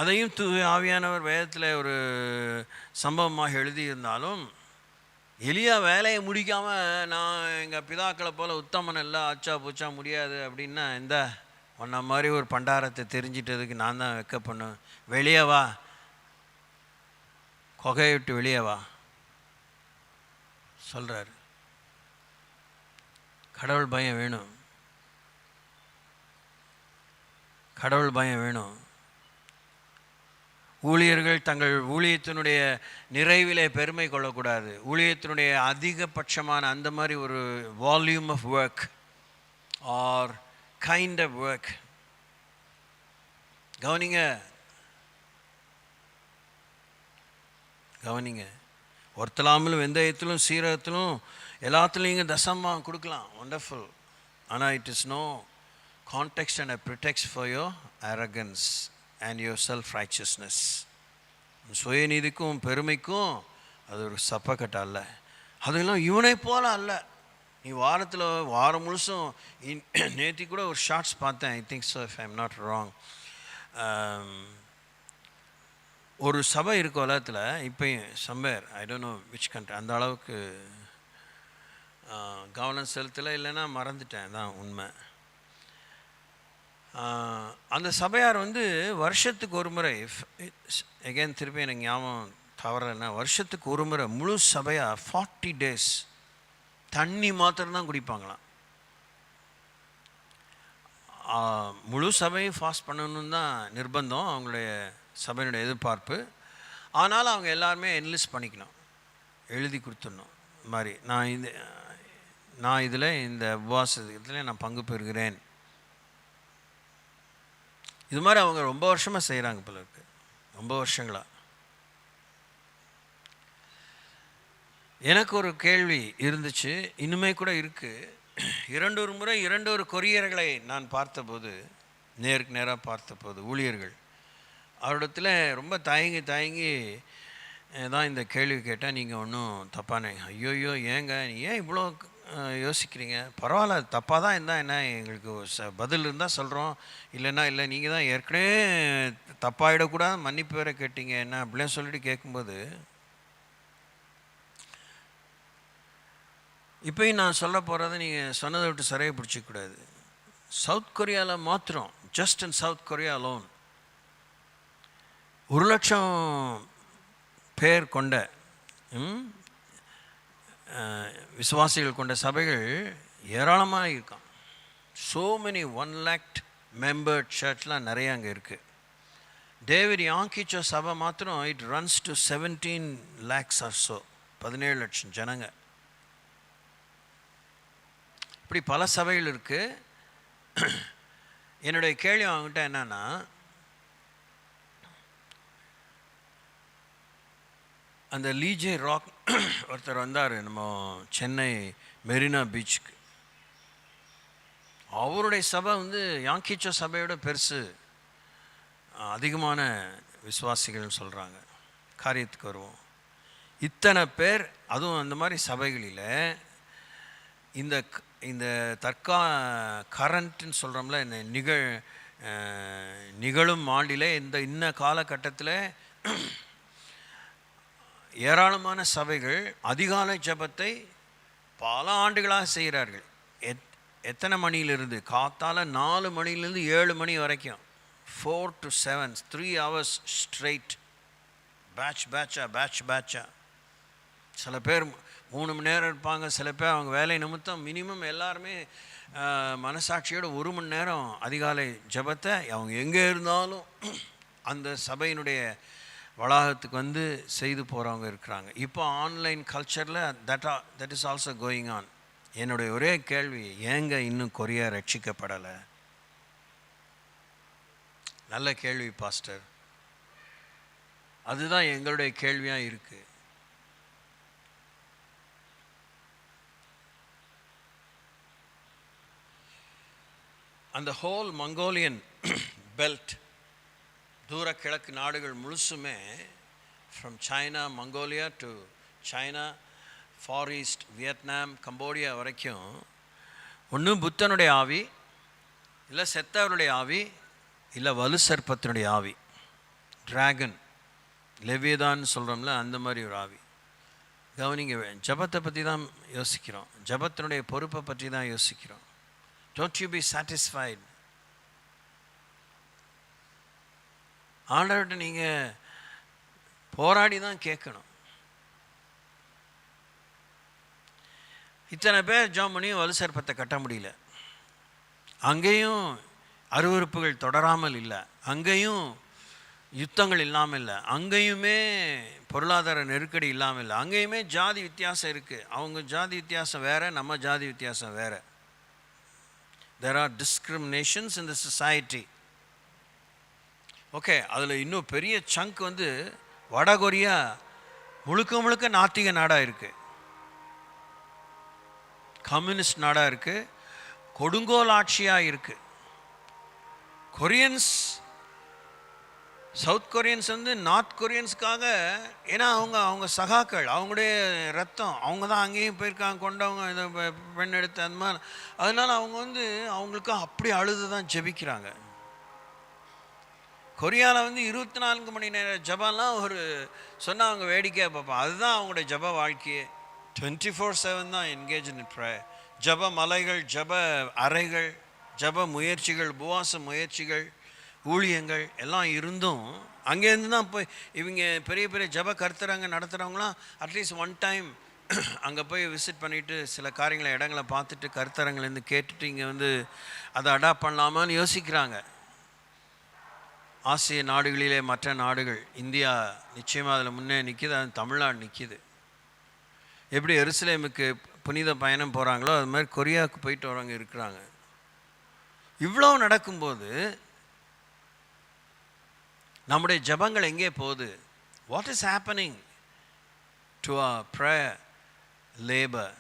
அதையும் ஆவியானவர் வேதத்தில் ஒரு சம்பவமாக எழுதியிருந்தாலும், எலியா வேலையை முடிக்காமல் நான் எங்கள் பிதாக்களை போல் உத்தமன் எல்லாம் ஆச்சா பூச்சா முடியாது அப்படின்னா, இந்த உன்ன மாதிரி ஒரு பண்டாரத்தை தெரிஞ்சிட்டதுக்கு நான் தான் வெக்க பண்ணுவேன், வெளியே வா, கொகையை விட்டு வெளியே வா சொல்கிறார். கடவுள் பயம் வேணும், கடவுள் பயம் வேணும். ஊழியர்கள் தங்கள் ஊழியத்தினுடைய நிறைவிலே பெருமை கொள்ளக்கூடாது. ஊழியத்தினுடைய அதிகபட்சமான அந்த மாதிரி ஒரு volume of work or kind of work. கவனிங்க கவனிங்க, ஒருத்தலாமலும் வெந்தயத்திலும் சீரகத்திலும் எல்லாத்துலேயும் இங்கே தசமாக கொடுக்கலாம், ஒண்டர்ஃபுல். ஆனால் it is no context and pretexts for your arrogance and your self-righteousness. சுயநீதிக்கும் பெருமைக்கும் அது ஒரு சப்பக்கட்டை அல்ல. அதெல்லாம் இவனை போல அல்ல. நீ வாரம் முழுசும் நேற்று கூட ஒரு ஷார்ட்ஸ் பார்த்தேன், I think so, if I am not wrong. ஒரு சபை இருக்கு உலகத்தில் இப்போயும், somewhere, I don't know which country, அந்த அளவுக்கு கவனம் செலுத்தலை, இல்லைன்னா மறந்துட்டேன், தான் உண்மை. அந்த சபையார் வருஷத்துக்கு ஒரு முறை, எகேன் திருப்பி எனக்கு ஞாபகம் தவறலைன்னா, வருஷத்துக்கு ஒரு முறை முழு சபையாக 40 days தண்ணி மாத்திரம்தான் குடிப்பாங்களாம். முழு சபையும் ஃபாஸ்ட் பண்ணணுன்னு தான் நிர்பந்தம், அவங்களுடைய சபையினுடைய எதிர்பார்ப்பு. ஆனாலும் அவங்க எல்லாருமே என்லிஸ்ட் பண்ணிக்கணும், எழுதி கொடுத்துடணும். இது மாதிரி நான் இதில் இந்த உபவாசத்தில் நான் பங்கு பெறுகிறேன். இது மாதிரி அவங்க ரொம்ப வருஷமாக செய்கிறாங்க போல இருக்கு, ரொம்ப வருஷங்களாக. எனக்கு ஒரு கேள்வி இருந்துச்சு, இன்னுமே கூட இருக்குது. 2 முறை 2 கொரியர்களை நான் பார்த்தபோது, நேருக்கு நேராக பார்த்தபோது, ஊழியர்கள் அவரிடத்துல ரொம்ப தயங்கி தான் இந்த கேள்வி கேட்டால், நீங்கள் ஒன்றும் தப்பானே, ஐயோயோ ஏங்க ஏன் இவ்வளோ யோசிக்கிறீங்க, பரவாயில்ல தப்பாக தான் இருந்தால் என்ன, எங்களுக்கு பதில் இருந்தால் சொல்கிறோம், இல்லைன்னா இல்லை, நீங்கள் தான் ஏற்கனவே தப்பாகிடக்கூடாது மன்னிப்பு வேற கேட்டீங்க என்ன அப்படிலாம் சொல்லிட்டு கேட்கும்போது, இப்போயும் நான் சொல்ல போகிறத நீங்கள் சொன்னதை விட்டு சரியாக பிடிச்சிக்கூடாது. சவுத் கொரியாவில் மாத்திரம், just in South Korea alone, 1,00,000 பேர் கொண்ட விசுவாசிகள் கொண்ட சபைகள் ஏராளமாக இருக்கான். ஸோ மெனி 1,00,000 மெம்பர் சர்ச்லாம் நிறைய அங்கே இருக்குது. டேவிட் யாங்கிச்சோ சபை மாத்திரம் it runs to 17 lakhs or so, 17 லட்சம் ஜனங்க. இப்படி பல சபைகள் இருக்குது. என்னுடைய கேள்வி அவங்ககிட்ட என்னன்னா, அந்த லீஜே ராக் ஒருத்தர் வந்தார் நம்ம சென்னை மெரினா பீச்சுக்கு. அவருடைய சபை யாங்கிச்சோ சபையோட பெருசு, அதிகமான விசுவாசிகள்னு சொல்கிறாங்க. காரியத்துக்கு வருவோம். இத்தனை பேர், அதுவும் அந்த மாதிரி சபைகளில் இந்த கரண்ட்டுன்னு சொல்கிறோம்ல, இந்த நிகழும் ஆண்டில் இன்ன காலகட்டத்தில் ஏராளமான சபைகள் அதிகாலை ஜபத்தை பல ஆண்டுகளாக செய்கிறார்கள். எத்தனை மணியிலிருந்து, காத்தால 4 மணிலேருந்து 7 மணி வரைக்கும், 4 to 7, 3 hours ஸ்ட்ரெயிட், பேட்சா. சில பேர் 3 மணி நேரம் இருப்பாங்க, சில பேர் அவங்க வேலை நிமித்தம் மினிமம் எல்லாருமே மனசாட்சியோட 1 மணி நேரம் அதிகாலை ஜபத்தை அவங்க எங்கே இருந்தாலும் அந்த சபையினுடைய வளாகத்துக்கு செய்து போகிறவங்க இருக்கிறாங்க. இப்போ ஆன்லைன் கல்ச்சரில் that is also going on. என்னுடைய ஒரே கேள்வி, ஏங்க இன்னும் கொரியா ரட்சிக்கப்படலை? நல்ல கேள்வி பாஸ்டர், அதுதான் எங்களுடைய கேள்வியாக இருக்குது. அந்த ஹோல் மங்கோலியன் பெல்ட், தூர கிழக்கு நாடுகள் முழுசுமே, from China, Mongolia to China, far east, Vietnam, Cambodia வரைக்கும், ஒன்று புத்தனுடைய ஆவி, இல்லை செத்தவருடைய ஆவி, இல்லை வலு சர்ப்பத்தினுடைய ஆவி, டிராகன், லெவியதான்னு சொல்கிறோம்ல, அந்த மாதிரி ஒரு ஆவி. கவனிங்க, ஜபத்தை பற்றி தான் யோசிக்கிறோம், ஜபத்தினுடைய பொறுப்பை பற்றி தான் யோசிக்கிறோம். Don't you be satisfied? ஆண்டவர்கிட்ட நீங்கள் போராடி தான் கேட்கணும். இத்தனை பேர் ஜெபம் பண்ணி வலு சர்ப்பத்தை கட்ட முடியல, அங்கேயும் அருவருப்புகள் தொடராமல் இல்லை, அங்கேயும் யுத்தங்கள் இல்லாமல் இல்லை, அங்கேயுமே பொருளாதார நெருக்கடி இல்லாமல் இல்லை, அங்கேயுமே ஜாதி வித்தியாசம் இருக்குது. அவங்க ஜாதி வித்தியாசம் வேறு, நம்ம ஜாதி வித்தியாசம் வேறு. There are discriminations in the society. Okay, அதில் இன்னும் பெரிய சங்க் வடகொரியா முழுக்க நாத்திக நாடாக இருக்குது, கம்யூனிஸ்ட் நாடாக இருக்குது, கொடுங்கோல் ஆட்சியாக இருக்குது. கொரியன்ஸ், சவுத் கொரியன்ஸ் நார்த் கொரியன்ஸுக்காக, ஏன்னா அவங்க சகாக்கள், அவங்களுடைய ரத்தம், அவங்க தான் அங்கேயும் போயிருக்காங்க, கொண்டவங்க இதை பெண் எடுத்து அந்த மாதிரி. அதனால் அவங்க அவங்களுக்கு அப்படி அழுது தான் ஜெபிக்கிறாங்க. கொரியாவில் 24 மணி நேர ஜபம்லாம் சொன்னால் அவங்க வேடிக்கையாக பார்ப்பாங்க. அதுதான் அவங்களுடைய ஜப வாழ்க்கையே. 24/7 தான் என்கேஜ் இன் ப்ரேயர். ஜப மலைகள், ஜப அறைகள், ஜப முயற்சிகள், உபவாச முயற்சிகள், ஊழியங்கள் எல்லாம் இருந்தும் அங்கேருந்து தான் போய் இவங்க பெரிய பெரிய ஜப கருத்துறாங்க நடத்துகிறவங்களாம் அட்லீஸ்ட் 1 time அங்கே போய் விசிட் பண்ணிவிட்டு சில காரியங்களை இடங்களை பார்த்துட்டு கருத்தரங்கலேருந்து கேட்டுட்டு இங்கே வந்து அதை அடாப்ட் பண்ணலாமான்னு யோசிக்கிறாங்க. ஆசிய நாடுகளிலே மற்ற நாடுகள், இந்தியா நிச்சயமாக அதில் முன்னே நிற்கிது, அது தமிழ்நாடு நிற்கிது. எப்படி எருசலேமுக்கு புனித பயணம் போகிறாங்களோ அது மாதிரி கொரியாவுக்கு போயிட்டு வரவங்க இருக்கிறாங்க. இவ்வளோ நடக்கும்போது நம்முடைய ஜபங்கள் எங்கே போகுது? What is happening to our prayer labour?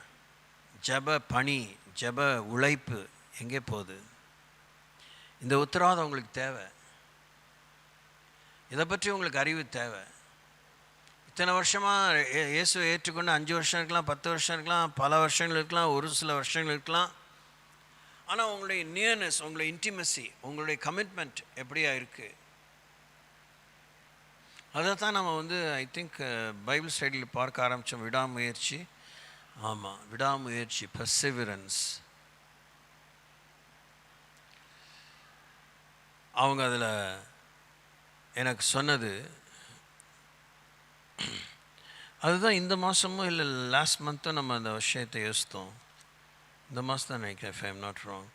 ஜப பணி, ஜப உழைப்பு எங்கே போகுது? இந்த உத்தரவாதம் உங்களுக்கு தேவை. இதை பற்றி உங்களுக்கு அறிவு தேவை. இத்தனை வருஷமாக இயேசுவை ஏற்றுக்கொண்டு 5 வருஷம் இருக்கலாம், 10 வருஷம் இருக்கலாம், பல வருஷங்கள் இருக்கலாம், ஒரு சில வருஷங்கள் இருக்கலாம். ஆனால் உங்களுடைய நியர்னஸ், உங்களுடைய இன்டிமசி, உங்களுடைய கமிட்மெண்ட் எப்படியா இருக்குது? அதை தான் நம்ம வந்து ஐ திங்க் பைபிள் ஸ்டடியில் பார்க்க ஆரம்பித்தோம். விடாமுயற்சி. ஆமாம், விடாமுயற்சி, பெர்சிவரன்ஸ். அவங்க அதில் எனக்கு சொன்னது அதுதான். இந்த மாதமும் இல்லை லாஸ்ட் மந்த்தும் நம்ம அந்த விஷயத்தை யோசித்தோம். இந்த மாதம் தான் நினைக்கிறேன், if I am not wrong.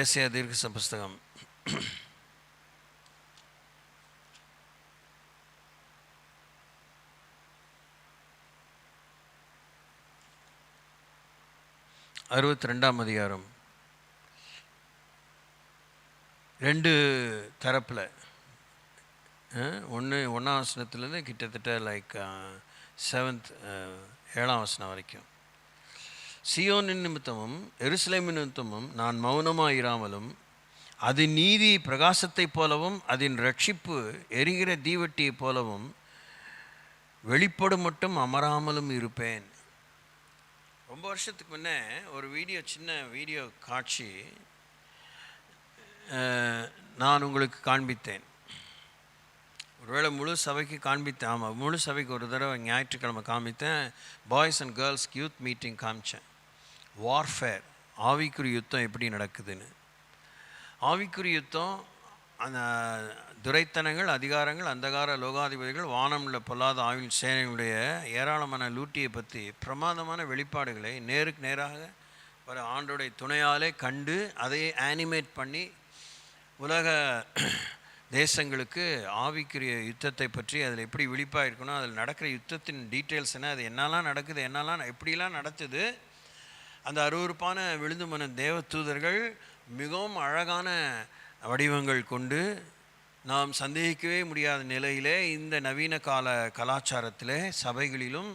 ஏசாயா தீர்க்கதரிசி புஸ்தகம் 62ஆம் அதிகாரம் 2 தரப்பில் 1ஆம் வசனத்துலேருந்து கிட்டத்தட்ட லைக் 7ஆம் வசனம் வரைக்கும். சியோனின் நிமித்தமும் எருசலேமின் நிமித்தமும் நான் மௌனமாக இராமலும், அது நீதி பிரகாசத்தைப் போலவும் அதன் ரட்சிப்பு எரிகிற தீவட்டியைப் போலவும் வெளிப்படும் மட்டும் அமராமலும் இருப்பேன். ரொம்ப வருஷத்துக்கு முன்னே ஒரு சின்ன வீடியோ காட்சி நான் உங்களுக்கு காண்பித்தேன். ஒருவேளை முழு சபைக்கு காண்பித்தேன். ஆமாம், முழு சபைக்கு ஒரு தடவை ஞாயிற்றுக்கிழமை காமித்தேன். பாய்ஸ் அண்ட் கேர்ள்ஸ்க்கு யூத் மீட்டிங் காமித்தேன். வார்ஃபேர், ஆவிக்குரிய யுத்தம் எப்படி நடக்குதுன்னு. ஆவிக்குரிய யுத்தம், அந்த துரைத்தனங்கள், அதிகாரங்கள், அந்தகார லோகாதிபதிகள், வானமில் பொல்லாத ஆவின் சேனைகளுடைய ஏராளமான லூட்டியை பற்றி பிரமாதமான வெளிப்பாடுகளை நேருக்கு நேராக வர ஆண்டோடைய துணையாலே கண்டு அதை ஆனிமேட் பண்ணி உலக தேசங்களுக்கு ஆவிக்குரிய யுத்தத்தை பற்றி அதில் எப்படி விழிப்பாக இருக்கணும், அதில் நடக்கிற யுத்தத்தின் டீட்டெயில்ஸ் என்ன, அது என்னெல்லாம் நடக்குது, எப்படிலாம் நடத்துது. அந்த அருவருப்பான விழுந்து மன தேவ தூதர்கள் மிகவும் அழகான வடிவங்கள் கொண்டு நாம் சந்தேகிக்கவே முடியாத நிலையிலே இந்த நவீன கால கலாச்சாரத்திலே சபைகளிலும்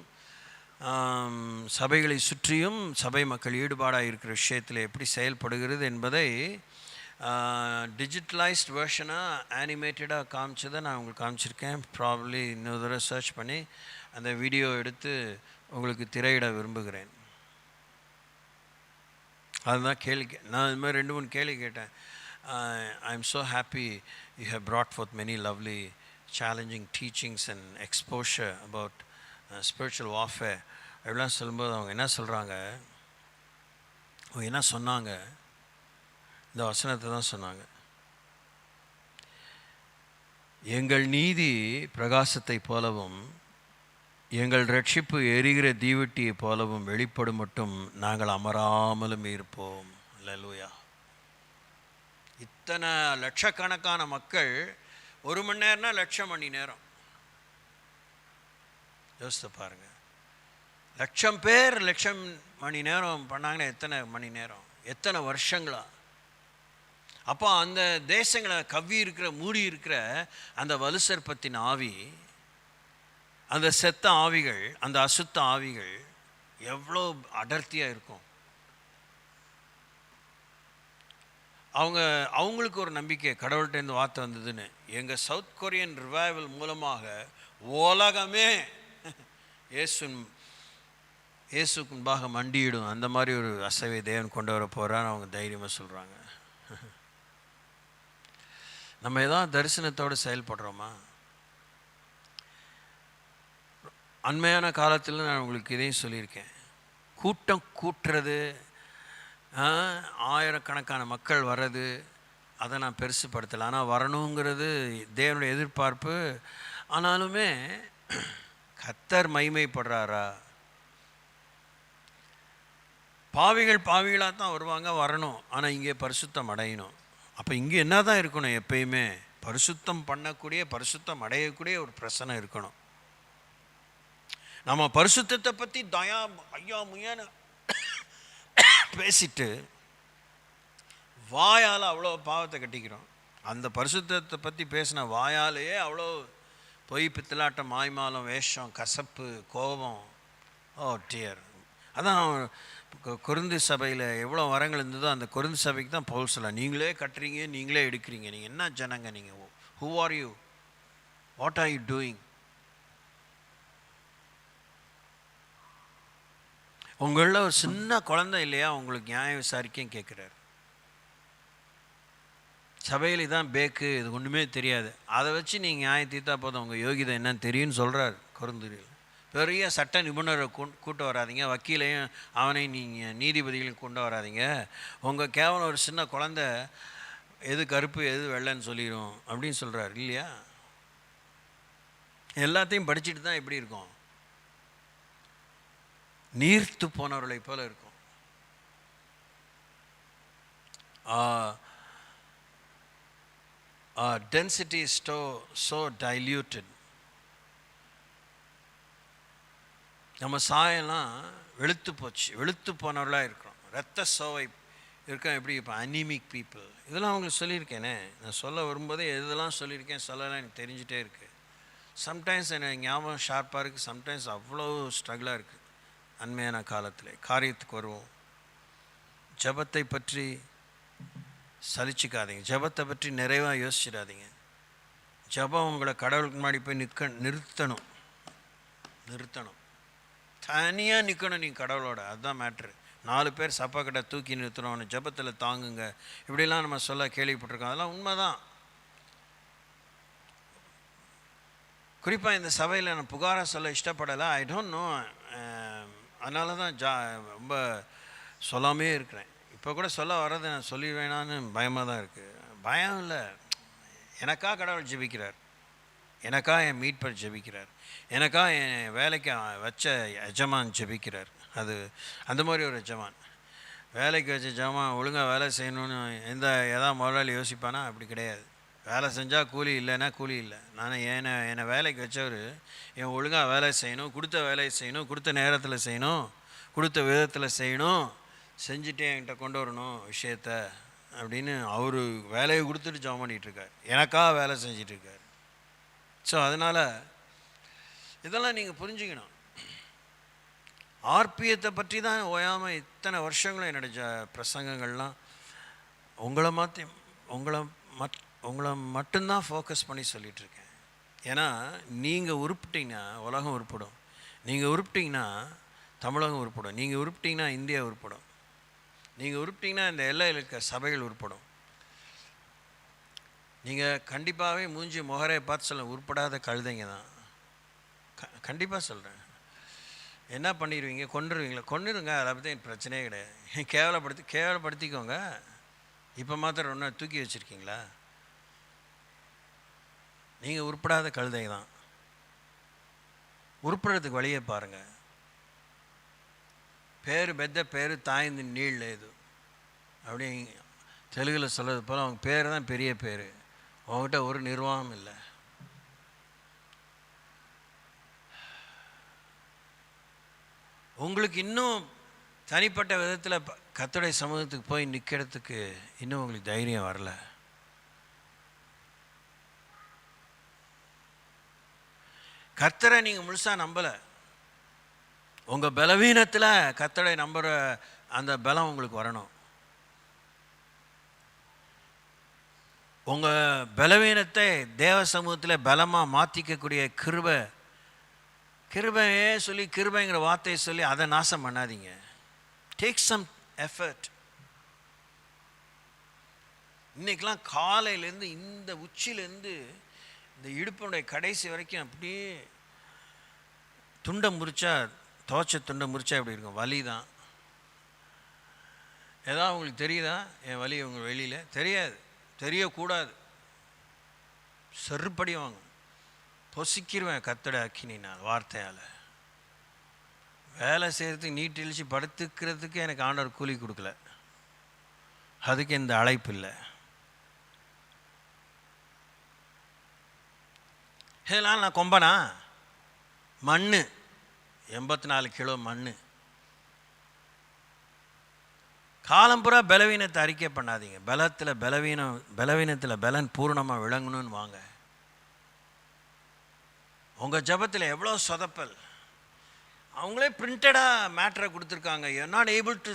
சபைகளை சுற்றியும் சபை மக்கள் ஈடுபாடாக இருக்கிற விஷயத்தில் எப்படி செயல்படுகிறது என்பதை டிஜிட்டலைஸ்ட் வேர்ஷனாக ஆனிமேட்டடாக காமிச்சதை நான் உங்களுக்கு காமிச்சிருக்கேன். ப்ராபப்ளி இன்னொரு தடவை சர்ச் பண்ணி அந்த வீடியோ எடுத்து உங்களுக்கு திரையிட விரும்புகிறேன். அதுதான் கேள்வி. நான் இது மாதிரி 2-3 கேள்வி கேட்டேன். I am so happy you have brought forth many lovely challenging teachings and exposure about spiritual warfare. அப்படிலாம் சொல்லும்போது அவங்க என்ன சொல்கிறாங்க, அவங்க என்ன சொன்னாங்க, இந்த வசனத்தை தான் சொன்னாங்க. எங்கள் நீதி பிரகாசத்தை போலவும் எங்கள் ரட்சிப்பு எரிகிற தீவட்டியை போலவும் வெளிப்படும் மட்டும் நாங்கள் அமராமலும் இருப்போம். அல்லேலூயா. இத்தனை லட்சக்கணக்கான மக்கள் 1 மணி நேரம்னா 1,00,000 மணி நேரம். யோசித்து பாருங்க. 1,00,000 பேர் 1,00,000 மணி நேரம் பண்ணாங்கன்னா எத்தனை மணி நேரம், எத்தனை வருஷங்களா? அப்போ அந்த தேசங்களை கவ்வி இருக்கிற, மூடி இருக்கிற அந்த வலுசற்பத்தின் ஆவி, அந்த செத்த ஆவிகள், அந்த அசுத்த ஆவிகள் எவ்வளோ அடர்த்தியாக இருக்கும். அவங்களுக்கு ஒரு நம்பிக்கை, கடவுள்கிட்டேருந்து வார்த்தை வந்ததுன்னு. எங்கள் சவுத் கொரியன் ரிவைவல் மூலமாக உலகமே இயேசுக்கு முன்பாக மண்டியிடும். அந்த மாதிரி ஒரு அசைவை தேவன் கொண்டு வர போகிறான்னு அவங்க தைரியமாக சொல்கிறாங்க. நம்ம ஏதாவது தரிசனத்தோடு செயல்படுறோமா? அண்மையான காலத்தில் நான் உங்களுக்கு இதையும் சொல்லியிருக்கேன். கூட்டம் கூட்டுறது, ஆயிரக்கணக்கான மக்கள் வர்றது, அதை நான் பெருசுப்படுத்தலை. ஆனால் வரணுங்கிறது தேவனுடைய எதிர்பார்ப்பு. ஆனாலுமே கர்த்தர் மகிமைப்படுறாரா? பாவிகள் பாவிகளாக தான் வருவாங்க, வரணும். ஆனால் இங்கே பரிசுத்தம் அடையணும். அப்போ இங்கே என்ன தான் இருக்கணும்? எப்பயுமே பரிசுத்தம் பண்ணக்கூடிய, பரிசுத்தம் அடையக்கூடிய ஒரு பிரச்சனை இருக்கணும். நம்ம பரிசுத்தத்தை பற்றி தயா ஐயா முயன்னு பேசிட்டு வாயால் அவ்வளோ பாவத்தை கட்டிக்கிறோம். அந்த பரிசுத்தத்தை பற்றி பேசின வாயாலேயே அவ்வளோ பொய், பித்தலாட்டம், மாய்மாலம், வேஷம், கசப்பு, கோபம். ஓ டியர். அதான் கொரிந்து சபையில் எவ்வளோ வரங்கள் இருந்ததோ அந்த கொரிந்து சபைக்கு தான் பவுல் சொல்ல, நீங்களே கட்டுறீங்க, நீங்களே எடுக்கிறீங்க, நீங்கள் என்ன ஜனங்க, நீங்கள் who are you, what are you doing? உங்களில் ஒரு சின்ன குழந்தை இல்லையா உங்களுக்கு நியாயம் விசாரிக்கையும் கேட்குறாரு. சபையில் இதான் பேக்கு, இது ஒன்றுமே தெரியாது, அதை வச்சு நீங்கள் நியாயம் தீர்த்தா போதும், உங்கள் யோகிதை என்னன்னு தெரியும்னு சொல்கிறார் கொரிந்தியரில். பெரிய சட்ட நிபுணரை கூட்ட வராதிங்க, வக்கீலையும் அவனையும் நீங்கள் நீதிபதிகளையும் கொண்டு வராதிங்க. உங்கள் கேவலம் ஒரு சின்ன குழந்தை எது கருப்பு எது வெள்ளைன்னு சொல்லிடும் அப்படின்னு சொல்கிறார் இல்லையா? எல்லாத்தையும் படிச்சுட்டு தான் எப்படி இருக்கும்? நீர்த்து போனவர்களை போல இருக்கும். Density is so diluted. நம்ம சாயெல்லாம் வெளுத்து போச்சு, வெளுத்து போனவர்களாக இருக்கிறோம். ரத்த சோவை இருக்கோம். எப்படி இப்போ அனிமிக் பீப்புள், இதெல்லாம் அவங்களுக்கு சொல்லியிருக்கேனே. நான் சொல்ல வரும்போதே எதெல்லாம் சொல்லியிருக்கேன் சொல்லலாம் எனக்கு தெரிஞ்சிட்டே இருக்குது. சம்டைம்ஸ் எனக்கு ஞாபகம் ஷார்ப்பாக இருக்குது, சம்டைம்ஸ் அவ்வளோ ஸ்ட்ரகிளாக இருக்குது. அண்மையான காலத்தில் காரியத்துக்கு வருவோம். ஜபத்தை பற்றி சலிச்சிக்காதீங்க, ஜபத்தை பற்றி நிறைவாக யோசிச்சிடாதீங்க. ஜபம் உங்களை கடவுளுக்கு முன்னாடி போய் நிறுத்தணும். தனியாக நிற்கணும் நீங்கள் கடவுளோட, அதுதான் மேட்ரு. 4 பேர் சப்பா கிட்ட தூக்கி நிறுத்தணும், ஜபத்தில் தாங்குங்க, இப்படிலாம் நம்ம சொல்ல கேள்விப்பட்டிருக்கோம். அதெல்லாம் உண்மை தான். குறிப்பாக இந்த சபையில் நான் புகாராக சொல்ல இஷ்டப்படலை. ஐ டோன்ட் நோ, அதனால தான் ரொம்ப சொல்லாமே இருக்கிறேன். இப்போ கூட சொல்ல வர்றது நான் சொல்லிடுவேனான்னு பயமாக தான் இருக்குது. பயம் இல்லை, எனக்கா கடவுள் ஜெபிக்கிறார், எனக்கா என் மீட்பர் ஜெபிக்கிறார், எனக்கா என் வேலைக்கு வச்ச எஜமான் ஜெபிக்கிறார். அது அந்த மாதிரி ஒரு எஜமான். வேலைக்கு வச்ச எஜமான் ஒழுங்காக வேலை செய்யணும்னு எதாவது முதலாளி யோசிப்பானா? அப்படி கிடையாது. வேலை செஞ்சால் கூலி இல்லைன்னா கூலி இல்லை. நான் என்னை வேலைக்கு வச்சவர் என் ஒழுங்காக வேலை செய்யணும், கொடுத்த வேலையை செய்யணும், கொடுத்த நேரத்தில் செய்யணும், கொடுத்த விதத்தில் செய்யணும், செஞ்சுட்டு என்கிட்ட கொண்டு வரணும் விஷயத்த அப்படின்னு அவர் வேலையை கொடுத்துட்டு ஜாம் பண்ணிகிட்ருக்கார், எனக்காக வேலை செஞ்சிட்ருக்கார். ஸோ அதனால் இதெல்லாம் நீங்கள் புரிஞ்சுக்கணும். ஆர்பியத்தை பற்றி தான் ஓயாமல் இத்தனை வருஷங்களும் என்னோட பிரசங்கங்கள்லாம் உங்களை மட்டும்தான் ஃபோக்கஸ் பண்ணி சொல்லிகிட்ருக்கேன். ஏன்னா நீங்கள் உருப்பிட்டிங்கன்னா உலகம் உருப்படும், நீங்கள் உருப்பிட்டிங்கன்னா தமிழகம் உருப்படும், நீங்கள் உருப்பிட்டிங்கன்னா இந்தியா உருப்படும், நீங்கள் உருப்பிட்டிங்கன்னா இந்த எல்லையில் இருக்க சபைகள் உருப்படும். நீங்கள் கண்டிப்பாகவே மூஞ்சி முகரையை பார்த்து சொல்ல உருப்படாத கழுதைங்க தான். கண்டிப்பாக சொல்கிறேன். என்ன பண்ணிடுவீங்க? கொண்டுருங்க, அதை பற்றி எனக்கு பிரச்சனையே கிடையாது. கேவலப்படுத்திக்கோங்க. இப்போ மாத்திரம் ஒன்றா தூக்கி வச்சுருக்கீங்களா? நீங்கள் உருப்படாத கழுதை தான். உருப்படுறதுக்கு வழியை பாருங்கள். பேர் பெத்த பேர் தாய்ந்து நீள் இது அப்படி தெலுங்கில் சொல்கிறது போல் அவங்க பேர் தான் பெரிய பேர். அவங்ககிட்ட ஒரு நிர்வாகம் இல்லை. உங்களுக்கு இன்னும் தனிப்பட்ட விதத்தில் கர்த்தருடைய சமூகத்துக்கு போய் நிற்கிறதுக்கு இன்னும் உங்களுக்கு தைரியம் வரல. கர்த்தரை நீங்கள் முழுசாக நம்பலை. உங்கள் பலவீனத்தில் கர்த்தரை நம்புகிற அந்த பலம் உங்களுக்கு வரணும். உங்கள் பலவீனத்தை தேவ சமூகத்தில் பலமாக மாற்றிக்கக்கூடிய கிருபையே சொல்லி கிருபைங்கிற வார்த்தையை சொல்லி அதை நாசம் பண்ணாதீங்க. Take some effort. இன்றைக்கெலாம் காலையிலேருந்து இந்த உச்சியிலேருந்து இந்த இடுப்புடைய கடைசி வரைக்கும் அப்படியே துண்டை முறிச்சா, துவைச்ச துண்டை முறிச்சா எப்படி இருக்கும்? வலி தான். ஏதாவது உங்களுக்கு தெரியுதா என் வலி? உங்கள் வெளியில் தெரியாது, தெரியக்கூடாது. செருப்படி வாங்க, பொசிக்கிடுவேன் கர்த்தருடைய அக்கினினால், வார்த்தையால். வேலை செய்கிறதுக்கு நீட்டு இழிச்சு படுத்துக்கிறதுக்கு எனக்கு ஆண்டவர் கூலி கொடுக்கல. அதுக்கு இந்த அழைப்பு இல்லை. இதெல்லாம் நான் கொம்பனா? மண் 84 கிலோ மண். காலம்புறா பலவீனத்தை அறிக்கை பண்ணாதீங்க. பலவீனத்தில் பலன் பூர்ணமாக விளங்கணும்னு வாங்க. உங்கள் ஜபத்தில் எவ்வளோ சொதப்பல். அவங்களே பிரிண்டடாக மேட்டரை கொடுத்துருக்காங்க. You are not able to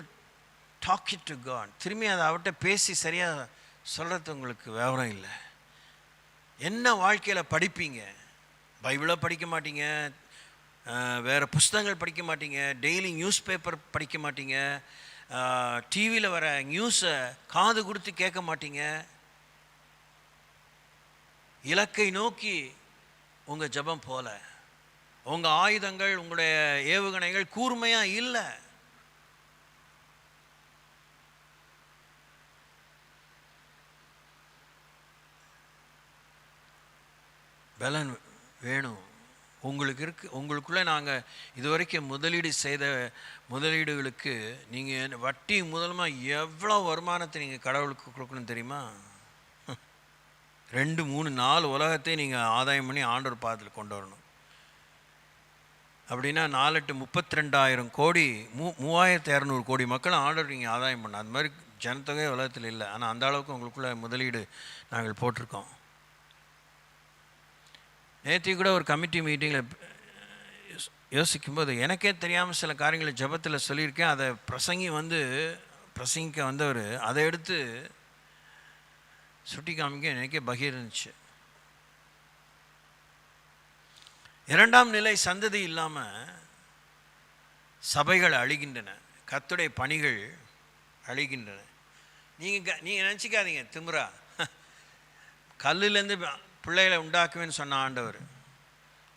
talk it to God. திரும்பி அதை அவர்கிட்ட பேசி சரியாக சொல்கிறது உங்களுக்கு விவரம் இல்லை. என்ன வாழ்க்கையில் படிப்பீங்க? பைபிளை படிக்க மாட்டீங்க, வேறு புஸ்தகங்கள் படிக்க மாட்டீங்க, டெய்லி நியூஸ் பேப்பர் படிக்க மாட்டீங்க, டிவியில் வர நியூஸை காது கொடுத்து கேட்க மாட்டீங்க. இலக்கை நோக்கி உங்கள் ஜபம் போல, உங்கள் ஆயுதங்கள் உங்களுடைய ஏவுகணைகள் கூர்மையாக இல்லை. பலன் வேணும் உங்களுக்கு உங்களுக்குள்ளே. நாங்கள் இதுவரைக்கும் முதலீடு செய்த முதலீடுகளுக்கு நீங்கள் வட்டி மூலமாக எவ்வளோ வருமானத்தை நீங்கள் கடவுளுக்கு கொடுக்கணும் தெரியுமா? 2, 3, 4 உலகத்தை நீங்கள் ஆதாயம் பண்ணி ஆண்டவர் பாதத்தில் கொண்டு வரணும். அப்படின்னா 4, 32,000 கோடி 3,200 கோடி மக்கள் ஆண்டவர் நீங்கள் ஆதாயம் பண்ண. அது மாதிரி ஜனத்தொகை உலகத்தில் இல்லை. ஆனால் அந்த அளவுக்கு உங்களுக்குள்ள முதலீடு நாங்கள் போட்டிருக்கோம். நேற்று கூட ஒரு கமிட்டி மீட்டிங்கில் யோசிக்கும்போது எனக்கே தெரியாமல் சில காரியங்களை ஜபத்தில் சொல்லியிருக்கேன். அதை பிரசங்கிக்க வந்தவர் அதை எடுத்து சுட்டி காமிக்க எனக்கே பகீர் இருந்துச்சு. 2ஆம் நிலை சந்ததி இல்லாமல் சபைகள் அழிகின்றன, கர்த்தருடைய பணிகள் அழிகின்றன. நீங்கள் நினச்சிக்காதீங்க திமிரா கல்லுலேருந்து பிள்ளைகளை உண்டாக்குவேன்னு சொன்ன ஆண்டவர்.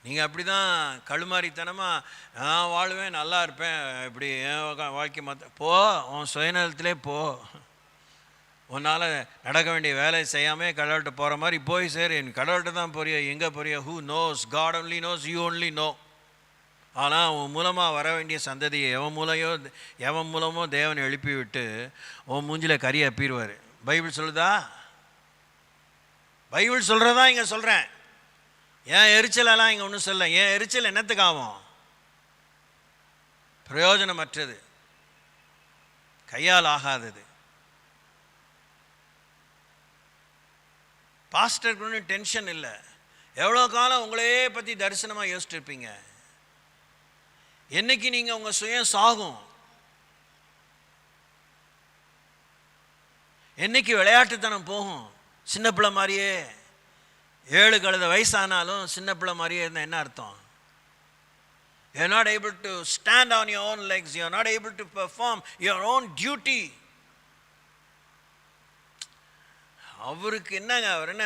நீங்கள் அப்படி தான் கழுமாரித்தனமாக நான் வாழ்வேன், நல்லா இருப்பேன், இப்படி என் வாழ்க்கை போ, உன் சுயநலத்திலே போ, உன்னால் நடக்க வேண்டிய வேலை செய்யாமல் கடவுள்கிட்ட போகிற மாதிரி போய் சரி, என் கடவுள்கிட்ட தான் போறியோ, எங்கே போறியோ, who knows, God only knows, you only know. ஆனால் உன் மூலமாக வர வேண்டிய சந்ததியை எவன் மூலமோ தேவனை எழுப்பி விட்டு உன் மூஞ்சில் கறி அப்பிடுவார். பைபிள் சொல்லுதா? பைபிள் சொல்கிறதா இங்கே சொல்கிறேன். ஏன் எரிச்சலெல்லாம் இங்கே ஒன்றும் சொல்ல. ஏன் எரிச்சல் என்னத்துக்கு ஆகும்? பிரயோஜனமற்றது, கையால் ஆகாதது. பாஸ்டருக்கு ஒன்றும் டென்ஷன் இல்லை. எவ்வளோ காலம் உங்களையே பற்றி தரிசனமாக யோசிச்சுட்டு இருப்பீங்க? என்னைக்கு நீங்கள் உங்கள் சுயம் சாகும்? என்னைக்கு விளையாட்டுத்தனம் போகும்? சின்ன பிள்ளை மாதிரியே 7 கழுத வயசானாலும் சின்ன பிள்ளை மாதிரியே இருந்தால் என்ன அர்த்தம்? You are not able to stand on your own legs. You are not able to perform your own duty. அவருக்கு என்னங்க, அவர் என்ன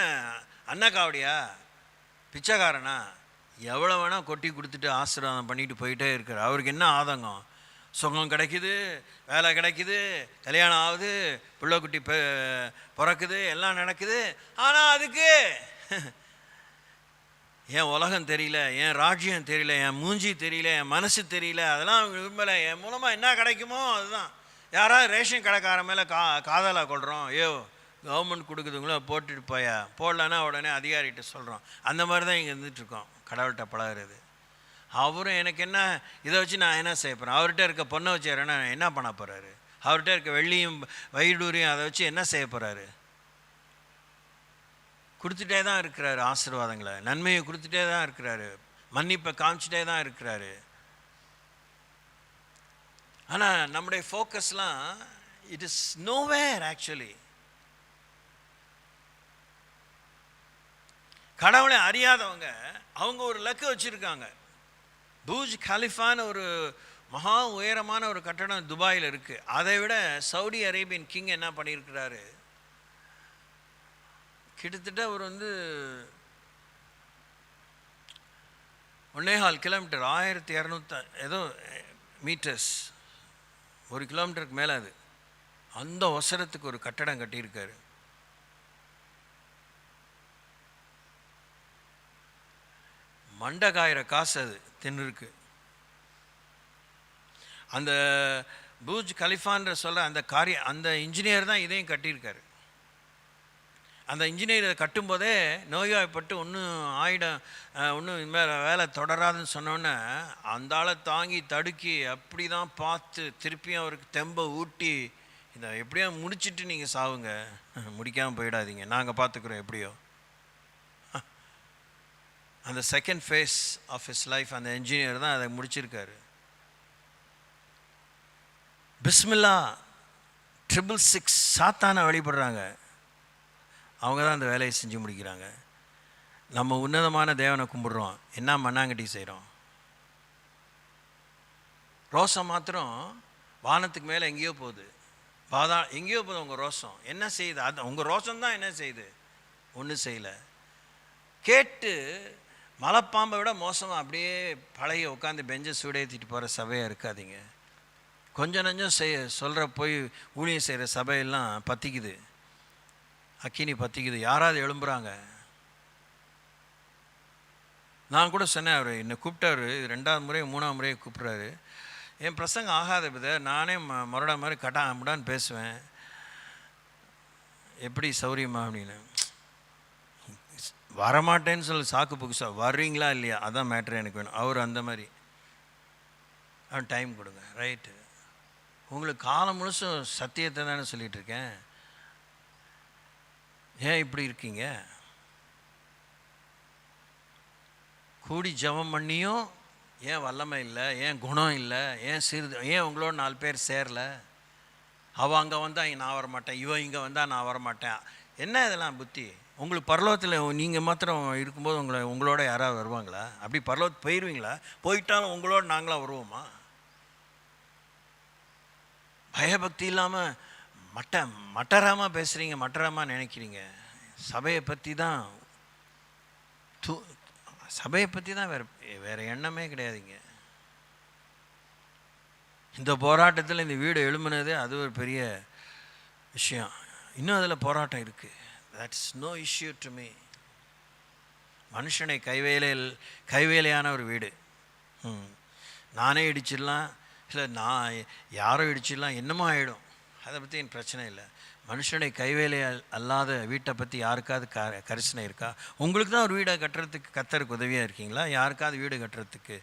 அண்ணா காவடியா, பிச்சைக்காரனா? எவ்வளோ வேணால் கொட்டி கொடுத்துட்டு ஆசீர்வாதம் பண்ணிட்டு போயிட்டே இருக்கிறார். அவருக்கு என்ன ஆதங்கம்? சுகம் கிடைக்குது, வேலை கிடைக்குது, கல்யாணம் ஆகுது, பிள்ளைக்குட்டி பிறக்குது, எல்லாம் நடக்குது. ஆனால் அதுக்கு என் உலகம் தெரியல, என் ராஜ்யம் தெரியல, என் மூஞ்சி தெரியல, என் மனசு தெரியல, அதெல்லாம் விரும்பலை. என் மூலமாக என்ன கிடைக்குமோ அதுதான். யாராவது ரேஷன் கடைக்கார மேலே காதலாக கொள்கிறோம், கவர்மெண்ட் கொடுக்குதுங்களோ போட்டுட்டு போயா, போடலன்னா உடனே அதிகாரிகிட்ட சொல்கிறோம். அந்த மாதிரி தான் இங்கே இருந்துகிட்ருக்கோம் கடவுள்கிட்ட பழகிறது. அவரும் எனக்கு என்ன, இதை வச்சு நான் என்ன செய்ய போகிறேன்? அவர்கிட்ட இருக்க பொண்ணை வச்சு என்ன பண்ண போகிறாரு? அவர்கிட்ட இருக்க வெள்ளியும் வைடூரியும் அதை வச்சு என்ன செய்ய போகிறாரு? கொடுத்துட்டே தான் இருக்கிறாரு, ஆசீர்வாதங்களை நன்மையை கொடுத்துட்டே தான் இருக்கிறாரு, மன்னிப்பை காமிச்சிட்டே தான் இருக்கிறாரு. ஆனால் நம்முடைய ஃபோக்கஸ்லாம் இட் இஸ் நோவேர் ஆக்சுவலி. கடவுளை அறியாதவங்க அவங்க ஒரு லக்கு வச்சுருக்காங்க. பூஜ் கலிஃபான்னு ஒரு மகா உயரமான ஒரு கட்டடம் துபாயில் இருக்குது. அதை விட சவுதி அரேபியன் கிங் என்ன பண்ணியிருக்கிறாரு, கிட்டத்தட்ட அவர் 1.25 கிலோமீட்டர் 1200 ஏதோ மீட்டர்ஸ், 1 கிலோமீட்டருக்கு மேலே அது, அந்த அவசரத்துக்கு ஒரு கட்டடம் கட்டியிருக்காரு. மண்டை காயிற காசு அது தென்னிருக்கு. அந்த பூஜ் கலிஃபான்ற சொல்கிற அந்த காரியம், அந்த இன்ஜினியர் தான் இதையும் கட்டியிருக்காரு. அந்த இன்ஜினியர் இதை கட்டும்போதே நோய்வாய்ப்பட்டு ஒன்றும் இனிமேல் வேலை தொடராதுன்னு சொன்னோன்னே அந்த ஆளை தாங்கி தடுக்கி அப்படி தான் பார்த்து திருப்பியும் அவருக்கு தெம்பை ஊட்டி, இதை எப்படியோ முடிச்சுட்டு நீங்கள் சாவுங்க, முடிக்காமல் போயிடாதீங்க, நாங்கள் பார்த்துக்குறோம் எப்படியோ. அந்த second phase of his life அந்த இன்ஜினியர் தான் அதை முடிச்சிருக்காரு. பிஸ்மில்லா 666 சாத்தானை வழிபடுறாங்க, அவங்க தான் அந்த வேலையை செஞ்சு முடிக்கிறாங்க. நம்ம உன்னதமான தேவனை கும்பிடுறோம், என்ன மண்ணாங்கட்டி செய்கிறோம். ரோசம் மாத்திரம் வானத்துக்கு மேலே எங்கேயோ போகுது, எங்கேயோ போகுது உங்கள் ரோசம். என்ன செய்யுது? அது உங்கள் ரோசம் தான் என்ன செய்யுது? ஒன்றும் செய்யலை. கேட்டு மலைப்பாம்பை விட மோசமாக அப்படியே பழைய உட்காந்து பெஞ்சை சூடேற்றிட்டு போகிற சபையாக இருக்காதீங்க. கொஞ்சம் நஞ்சம் சொல்கிற போய் ஊழியம் செய்கிற சபையெல்லாம் பற்றிக்குது, அக்கினி பற்றிக்குது. யாராவது எழும்புறாங்க? நான் கூட சொன்னேன், அவர் என்னை கூப்பிட்டாரு, 2வது முறை 3ஆம் முறையை கூப்பிட்றாரு. என் பிரசங்கம் ஆகாத வித நானே மறுடா மாதிரி கட்டாமுடான்னு பேசுவேன், எப்படி சௌரியமா அப்படின்னு. வரமாட்டேன்னு சொல்லி சாக்கு புதுசா, வர்றீங்களா இல்லையா அதான் மேட்ரு எனக்கு வேணும். அவர் அந்த மாதிரி டைம் கொடுங்க, ரைட்டு. உங்களுக்கு காலம் முழுசும் சத்தியத்தை தானே சொல்லிகிட்டு இருக்கேன், ஏன் இப்படி இருக்கீங்க? கூடி ஜெபம் பண்ணியும் ஏன் வல்லமை இல்லை, ஏன் குணம் இல்லை, ஏன் உங்களோட 4 பேர் சேரல? அவள் அங்கே வந்தால் நான் வரமாட்டேன், இவன் இங்கே வந்தால் நான் வரமாட்டேன். என்ன இதெல்லாம் புத்தி? உங்களுக்கு பரலோகத்தில் நீங்கள் மாத்திரம் இருக்கும்போது உங்களோட யாராவது வருவாங்களா? அப்படி பரலோகத்துக்கு போயிடுவீங்களா? போயிட்டாலும் உங்களோட நாங்களாம் வருவோமா? பயபக்தி இல்லாமல் மட்டராமல் பேசுகிறீங்க, மட்டராமல் நினைக்கிறீங்க. சபையை பற்றி தான் வேறு எண்ணமே கிடையாதுங்க. இந்த போராட்டத்தில் இந்த வீடு எழும்பினதே அது ஒரு பெரிய விஷயம். இன்னும் அதில் போராட்டம் இருக்குது. That's no issue to me. மனுஷனை கைவேலையான ஒரு வீடு. நானே இடிச்சிடலாம், இல்லை நான் யாரோ இடிச்சிடலாம், என்னமோ ஆகிடும், அதை பற்றி என் பிரச்சனை இல்லை. மனுஷனை கைவேலை அல்லாத வீட்டை பற்றி யாருக்காவது கரிசனை இருக்கா? உங்களுக்கு தான் ஒரு வீடை கட்டுறதுக்கு கர்த்தருக்கு உதவியாக இருக்கீங்களா? யாருக்காவது வீடு கட்டுறதுக்கு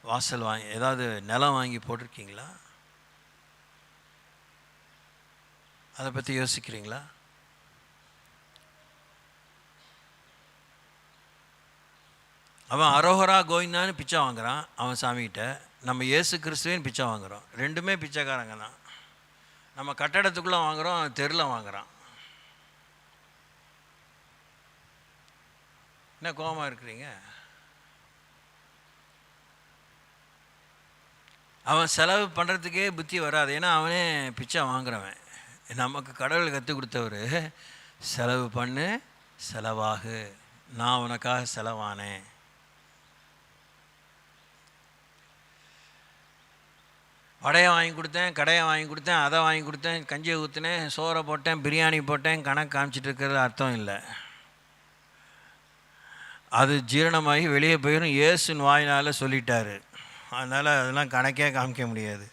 வாசல் ஏதாவது நிலம் வாங்கி போட்டிருக்கீங்களா? அதை பற்றி யோசிக்கிறீங்களா? அவன் அரோகரா கோவிந்தான்னு பிச்சை வாங்குறான் அவன் சாமிகிட்ட, நம்ம இயேசு கிறிஸ்துவேன்னு பிச்சை வாங்குகிறோம். ரெண்டுமே பிச்சைக்காரங்க தான். நம்ம கட்டடத்துக்குள்ளே வாங்குகிறோம், தெருவில் வாங்குகிறான். என்ன கோபமாக இருக்கிறீங்க? அவன் செலவு பண்ணுறதுக்கே புத்தி வராது, ஏன்னா அவனே பிச்சை வாங்குறவன். நமக்கு கடவுள் கற்றுக் கொடுத்தவர், செலவு பண்ணு செலவாகு, நான் உனக்காக செலவானேன். வடையை வாங்கி கொடுத்தேன், கடையை வாங்கி கொடுத்தேன், அதை வாங்கி கொடுத்தேன், கஞ்சியை ஊற்றினேன், சோறை போட்டேன், பிரியாணி போட்டேன், கணக்கு காமிச்சிட்டு இருக்கிறது அர்த்தம் இல்லை. அது ஜீரணமாகி வெளியே போயிடும், இயேசுன்னு வாயினால் சொல்லிட்டாரு. அதனால் அதெல்லாம் கணக்கே காமிக்க முடியாது.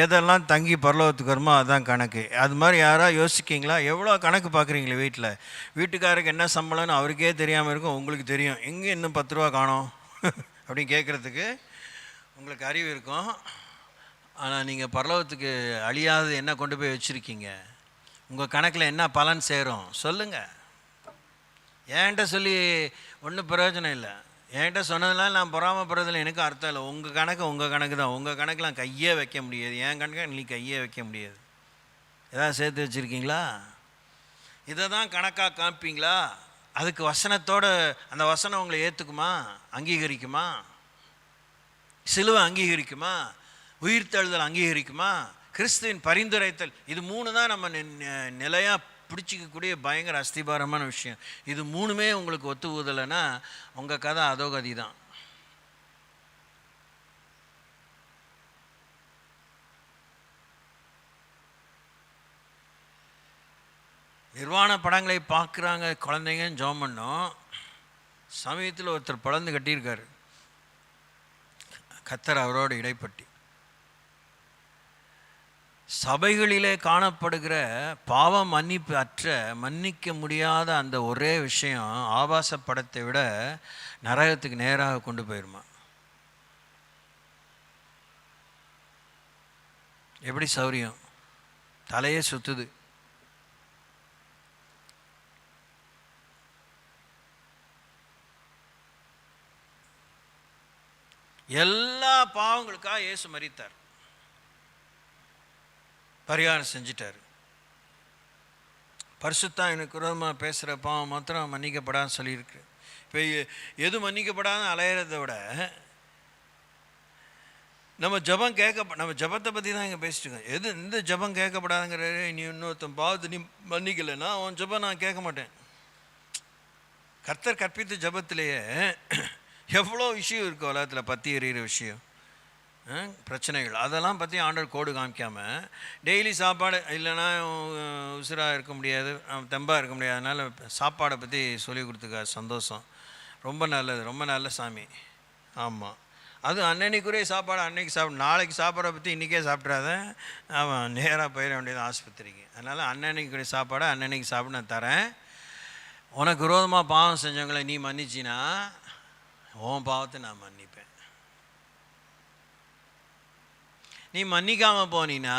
எதெல்லாம் தங்கி பரலோகத்துக்கு வருமோ அதுதான் கணக்கு. அது மாதிரி யாராவது யோசிக்கிங்களா? எவ்வளோ கணக்கு பார்க்குறீங்களே வீட்டில். வீட்டுக்காரருக்கு என்ன சம்பளம்னு அவருக்கே தெரியாமல் இருக்கும், உங்களுக்கு தெரியும். எங்கே இன்னும் 10 ரூபா காணோம் அப்படின்னு கேட்குறதுக்கு உங்களுக்கு அறிவு இருக்கும். ஆனால் நீங்கள் பரலோகத்துக்கு அழியாதது என்ன கொண்டு போய் வச்சுருக்கீங்க? உங்கள் கணக்கில் என்ன பலன் சேரும் சொல்லுங்கள். என்கிட்ட சொல்லி ஒன்றும் பிரயோஜனம் இல்லை. என்கிட்ட சொன்னதுனால நான் பொறாமப்படுறதில்ல, எனக்கு அர்த்தம் இல்லை. உங்கள் கணக்கு தான். உங்கள் கணக்கெலாம் கையே வைக்க முடியாது, என் கணக்கை நீ கையே வைக்க முடியாது. ஏதாவது சேர்த்து வச்சுருக்கீங்களா? இதை தான் கணக்காக காமிப்பீங்களா? அதுக்கு வசனத்தோடு அந்த வசனம் உங்களை ஏற்றுக்குமா, அங்கீகரிக்குமா? சிலுவை அங்கீகரிக்குமா? உயிர்த்தெழுதல் அங்கீகரிக்குமா? கிறிஸ்துவின் பரிந்துரைத்தல், இது 3 தான் நம்ம நிலையாக பிடிச்சிக்கக்கூடிய பயங்கர அஸ்திபாரமான விஷயம். இது 3மே உங்களுக்கு ஒத்து ஊதலைன்னா உங்கள் கதை அதோ கதி தான். நிர்வாண படங்களை பார்க்குறாங்க குழந்தைங்கன்னு ஜெபம் பண்ணோம். சமயத்தில் ஒருத்தர் பிளந்து கட்டியிருக்காரு, கர்த்தர் அவரோடு இடைப்பட்டி. சபைகளிலே காணப்படுகிற பாவ மன்னிப்பு அற்ற மன்னிக்க முடியாத அந்த ஒரே விஷயம் ஆபாச படத்தை விட நரகத்துக்கு நேராக கொண்டு போயிருமா? எப்படி சௌரியம்? தலையே சுத்துது. எல்லா பாவங்களுக்காக இயேசு மரித்தார், பரிகாரம் செஞ்சிட்டார். பரிசுத்தம் எனக்கு விரோதமாக பேசுகிற பாவம் மாத்திரம் மன்னிக்கப்படான்னு சொல்லியிருக்கு. இப்போ எது மன்னிக்கப்படாத அலையிறத விட நம்ம ஜபத்தை பற்றி தான் இங்கே பேசிட்டு இருக்கோம். எது இந்த ஜபம் கேட்கப்படாதுங்கிற, நீ இன்னொருத்தன் பாவத்தை நீ மன்னிக்கலைன்னா அவன் ஜபம் நான் கேட்க மாட்டேன். கர்த்தர் கற்பித்த ஜபத்திலேயே எவ்வளோ விஷயம் இருக்குது உலகத்தில், பற்றி எறிகிற விஷயம், பிரச்சனைகள், அதெல்லாம் பற்றி ஆண்டவர் கோடு காமிக்காமல் டெய்லி சாப்பாடு இல்லைன்னா உசுராக இருக்க முடியாது, தெம்பாக இருக்க முடியாது, அதனால் சாப்பாடை பற்றி சொல்லி கொடுத்துக்க சந்தோஷம், ரொம்ப நல்லது, ரொம்ப நல்ல சாமி. ஆமாம், அது அன்னன்னைக்குரிய சாப்பாடு அன்னைக்கு நாளைக்கு சாப்பாடை பற்றி இன்றைக்கே சாப்பிட்றாத, அவன் நேராக போயிட வேண்டியது ஆஸ்பத்திரிக்கு. அதனால் அன்னன்னைக்குரிய சாப்பாடை அன்னன்னைக்கு சாப்பிட்டு நான் தரேன். உனக்கு விரோதமாக பாவம் செஞ்சவங்களை நீ மன்னிச்சின்னா உன் பாவத்தை நான் மன்னிப்பேன். நீ மன்னிக்காமல் போனீன்னா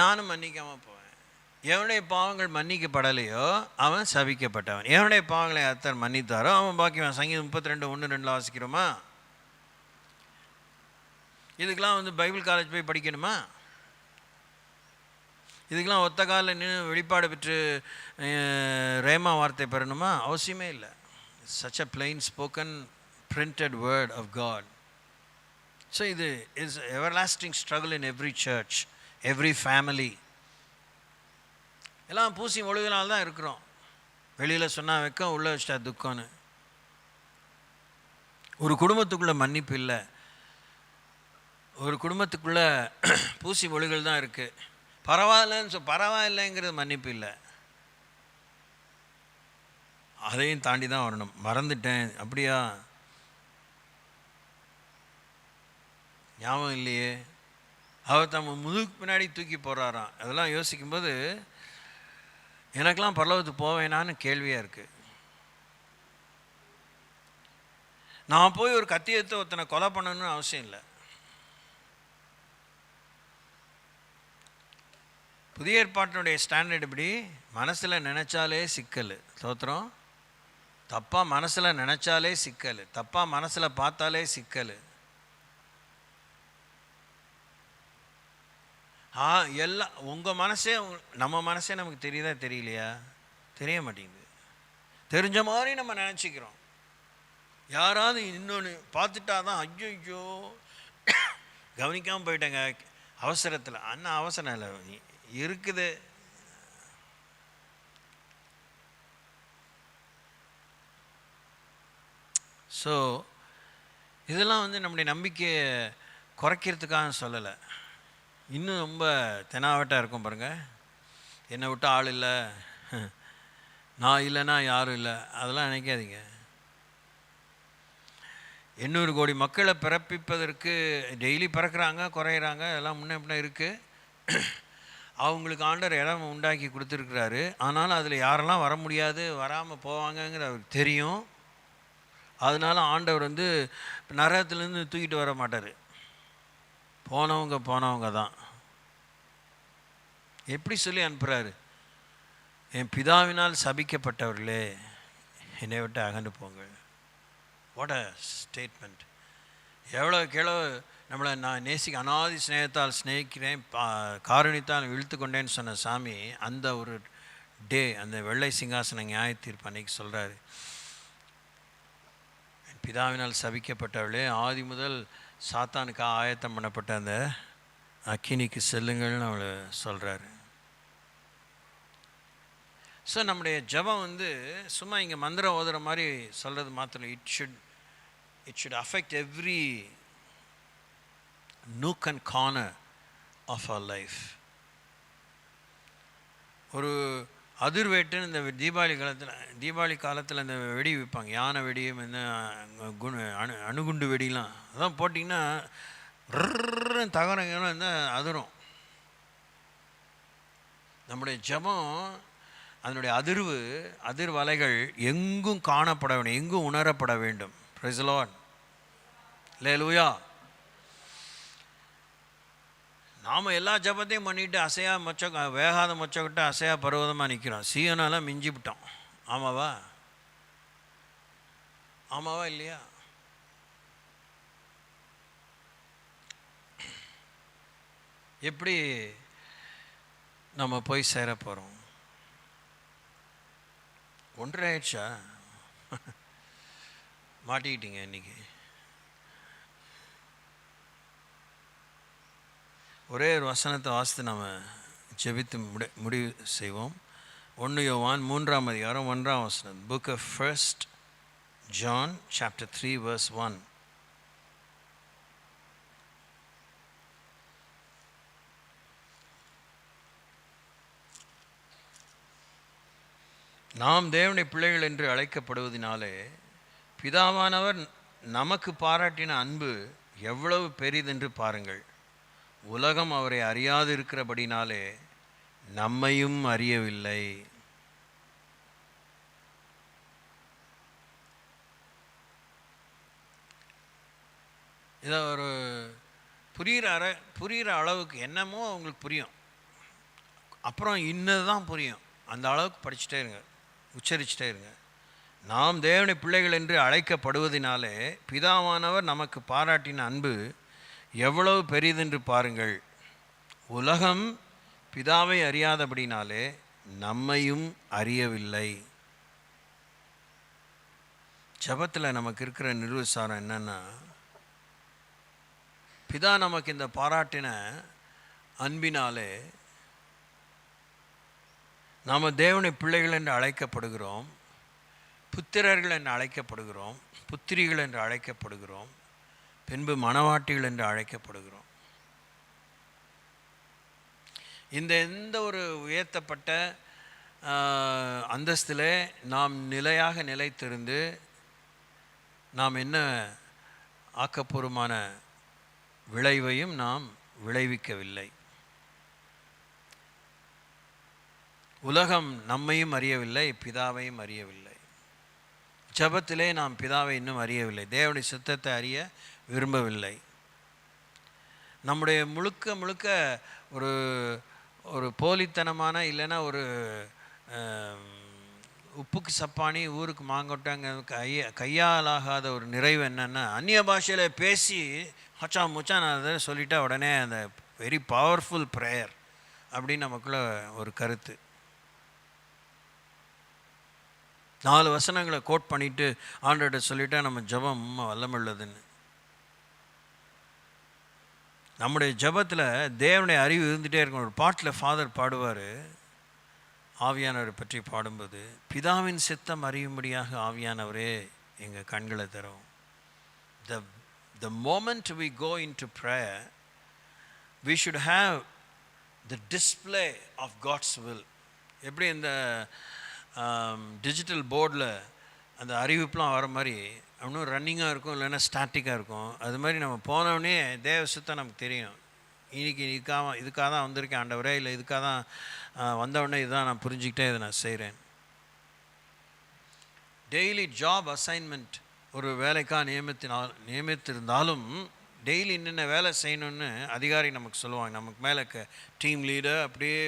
நானும் மன்னிக்காமல் போவேன். எவனுடைய பாவங்கள் மன்னிக்கப்படலையோ அவன் சபிக்கப்பட்டவன். எவனுடைய பாவங்களை அத்தர் மன்னித்தாரோ அவன் பாக்கியவன். சங்கீதம் 32:1-2 வாசிக்கிறோமா? இதுக்கெல்லாம் பைபிள் காலேஜ் போய் படிக்கணுமா? இதுக்கெல்லாம் ஒத்த காலில் நின்று வெளிப்பாடு பெற்று ரேமா வார்த்தை பெறணுமா? அவசியமே இல்லை. such a plain spoken printed word of God. So இது is everlasting struggle in every church, every family. எல்லாம் பூசி ஒழுகினால் தான் இருக்கிறோம். வெளியில் சொன்னால் வெக்கம், உள்ள வச்சிட்டா துக்கம்னு. ஒரு குடும்பத்துக்குள்ளே மன்னிப்பு இல்லை, ஒரு குடும்பத்துக்குள்ளே பூசி மொழிகள் தான் இருக்குது. பரவாயில்லைங்கிறது மன்னிப்பு இல்லை. அதையும் தாண்டி தான் வரணும். மறந்துட்டேன், அப்படியா, ஞாபகம் இல்லையே, அவர் தம்ம முதுகுக்கு பின்னாடி தூக்கி போடுறாராம். அதெல்லாம் யோசிக்கும்போது எனக்கெல்லாம் பரலோகத்துக்கு போவேனான்னு கேள்வியாக இருக்குது. நான் போய் ஒரு கத்தியத்தை ஒருத்தனை கொலை பண்ணணும்னு அவசியம் இல்லை. புதிய ஏற்பாட்டினுடைய ஸ்டாண்டர்ட் இப்படி, மனசில் நினச்சாலே சிக்கல். தோத்திரம், தப்பாக மனசில் நினச்சாலே சிக்கல், தப்பாக மனசில் பார்த்தாலே சிக்கல். எல்லாம் உங்கள் மனசே, நம்ம மனசே நமக்கு தெரியுதா தெரியலையா? தெரிய மாட்டேங்குது. தெரிஞ்ச மாதிரி நம்ம நினச்சிக்கிறோம். யாராவது இன்னொன்று பார்த்துட்டா தான் ஐயோ கவனிக்காமல் போயிட்டேங்க அவசரத்தில். அண்ணா அவசரம் இல்லை இருக்குது. ஸோ இதெல்லாம் நம்முடைய நம்பிக்கையை குறைக்கிறதுக்காக சொல்லலை. இன்னும் ரொம்ப தெனாவட்டாக இருக்கும் பாருங்கள். என்னை விட்டு ஆள் இல்லை, நான் இல்லைன்னா யாரும் இல்லை, அதெல்லாம் நினைக்காதீங்க. 800 கோடி மக்களை பிறப்பிப்பதற்கு டெய்லி பிறக்கிறாங்க, குறையிறாங்க, எல்லாம் முன்ன பின்ன இருக்குது. அவங்களுக்கு ஆண்டவர் இடம் உண்டாக்கி கொடுத்துருக்குறாரு. ஆனாலும் அதில் யாரெல்லாம் வர முடியாது, வராமல் போவாங்கங்கிற அவருக்கு தெரியும். அதனால ஆண்டவர் நரகத்துலேருந்து தூக்கிட்டு வர மாட்டார். போனவங்க தான். எப்படி சொல்லி அனுப்புகிறாரு? என் பிதாவினால் சபிக்கப்பட்டவர்களே என்னை விட்டு அகன்று போங்க. What a statement! எவ்வளோ நம்மளை நான் அனாதி ஸ்நேகத்தால் ஸ்நேகிக்கிறேன், காரணித்தால் இழுத்து கொண்டேன்னு சொன்ன சாமி அந்த ஒரு டே, அந்த வெள்ளை சிங்காசன நியாய தீர்ப்பு அன்னைக்கு சொல்கிறாரு, என் பிதாவினால் சபிக்கப்பட்டவர்களே ஆதி முதல் சாத்தானுக்காக ஆயத்தம் பண்ணப்பட்ட அந்த அக்கினிக்கு செல்லுங்கள்னு அவளை சொல்கிறாரு. ஸோ நம்முடைய ஜபம் சும்மா இங்கே மந்திரம் ஓதுகிற மாதிரி சொல்கிறது மாத்திரம். It should affect every nook and corner of our life. ஒரு அதிர்வேட்டுன்னு இந்த தீபாவளி காலத்தில் இந்த வெடி வைப்பாங்க, யானை வெடியும் இந்த அணுகுண்டு வெடிலாம். அதான் போட்டிங்கன்னா தகரங்களும் அதிரும். நம்முடைய ஜெபம் அதனுடைய அதிர்வலைகள் எங்கும் காணப்பட வேண்டும், எங்கும் உணரப்பட வேண்டும். Praise the Lord. அல்லேலூயா. நாம் எல்லா ஜபத்தையும் பண்ணிட்டு அசையா வேகாத மொச்சக்கிட்ட அசையா பருவதமாக நிற்கிறோம். சீயனாலாம் மிஞ்சி விட்டோம். ஆமாவா? ஆமாவா இல்லையா? எப்படி நம்ம போய் சேர போகிறோம்? 1:30 ஆயிடுச்சா? மாட்டிக்கிட்டீங்க இன்னைக்கு. ஒரே ஒரு வசனத்தை வாசித்து நம்ம ஜெபித்து முடிவு செய்வோம். 1 யோவான் 3ஆம் அதிகாரம் 1ஆம் வசனம். Book of 1 John chapter 3 verse 1. நாம் தேவனுடைய பிள்ளைகள் என்று அழைக்கப்படுவதினாலே பிதாவானவர் நமக்கு பாராட்டின அன்பு எவ்வளவு பெரிதென்று பாருங்கள். உலகம் அவரை அறியாது இருக்கிறபடினாலே நம்மையும் அறியவில்லை. இதை ஒரு புரிகிற அளவுக்கு என்னமோ அவங்களுக்கு புரியும், அப்புறம் இன்னது தான் புரியும். அந்த அளவுக்கு படிச்சுட்டே இருங்க, உச்சரிச்சுட்டே இருங்க. நாம் தேவனுடைய பிள்ளைகள் என்று அழைக்கப்படுவதினாலே பிதாவானவர் நமக்கு பாராட்டின அன்பு எவ்வளவு பெரிதென்று பாருங்கள். உலகம் பிதாவை அறியாதபடினாலே நம்மையும் அறியவில்லை. ஜெபத்தில் நமக்கு இருக்கிற நிர்வசாரம் என்னன்னா, பிதா நமக்கு இந்த பாராட்டின அன்பினாலே நாம் தேவனுடைய பிள்ளைகள் என்று அழைக்கப்படுகிறோம், புத்திரர்கள் என்று அழைக்கப்படுகிறோம், புத்திரிகள் என்று அழைக்கப்படுகிறோம், பின்பு மணவாட்டிகள் என்று அழைக்கப்படுகிறோம். எந்த ஒரு உயர்த்தப்பட்ட அந்தஸ்தில் நாம் நிலையாக நிலைத்திருந்து நாம் என்ன ஆக்கப்பூர்வமான விளைவையும் நாம் விளைவிக்கவில்லை. உலகம் நம்மையும் அறியவில்லை, பிதாவையும் அறியவில்லை. ஜெபத்திலே நாம் பிதாவை இன்னும் அறியவில்லை, தேவனுடைய சித்தத்தை அறிய விரும்பவில்லை. நம்முடைய முழுக்க ஒரு ஒரு போலித்தனமான, இல்லைன்னா ஒரு உப்புக்கு சப்பானி ஊருக்கு மாங்கொட்டாங்க கையாலாகாத ஒரு நிறைவு என்னென்னா, அந்நிய பாஷையில் பேசி ஹச்சா முச்சா நான் அதை சொல்லிட்டா உடனே அந்த வெரி பவர்ஃபுல் ப்ரேயர் அப்படின்னு நமக்குள்ள ஒரு கருத்து. 4 வசனங்களை கோட் பண்ணிவிட்டு ஆண்டவர்கிட்ட சொல்லிட்டா நம்ம ஜெபம் வல்லமுள்ளதுன்னு. நம்முடைய ஜெபத்தில் தேவனுடைய அறிவு இருந்துகிட்டே இருக்கும். ஒரு பாட்டில் ஃபாதர் பாடுவார், ஆவியானவரை பற்றி பாடும்போது, பிதாவின் சித்தம் அறியும்படியாக ஆவியானவரே எங்கள் கண்களை தரும். The moment we go into prayer, we should have the display of God's will. எப்படி இந்த டிஜிட்டல் போர்டில் அந்த அறிவிப்புலாம் வர மாதிரி இன்னும் ரன்னிங்காக இருக்கும், இல்லைன்னா ஸ்டாட்டிக்காக இருக்கும். அது மாதிரி நம்ம போனோடனே தேவ சித்தம் நமக்கு தெரியும். இன்றைக்கி இதுக்காக தான் வந்திருக்கேன் ஆண்டவரே, இல்லை இதுக்காக தான் வந்தவுடனே இதுதான் நான் புரிஞ்சுக்கிட்டே இதை நான் செய்கிறேன். டெய்லி ஜாப் அசைன்மெண்ட் ஒரு வேலைக்காக நியமித்திருந்தாலும் டெய்லி என்னென்ன வேலை செய்யணும்னு அதிகாரி நமக்கு சொல்லுவாங்க. நமக்கு மேலே டீம் லீடர் அப்படியே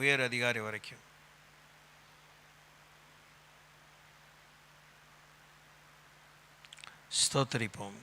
உயர் அதிகாரி வரைக்கும். ஸ்தோத்தரிப்போம்.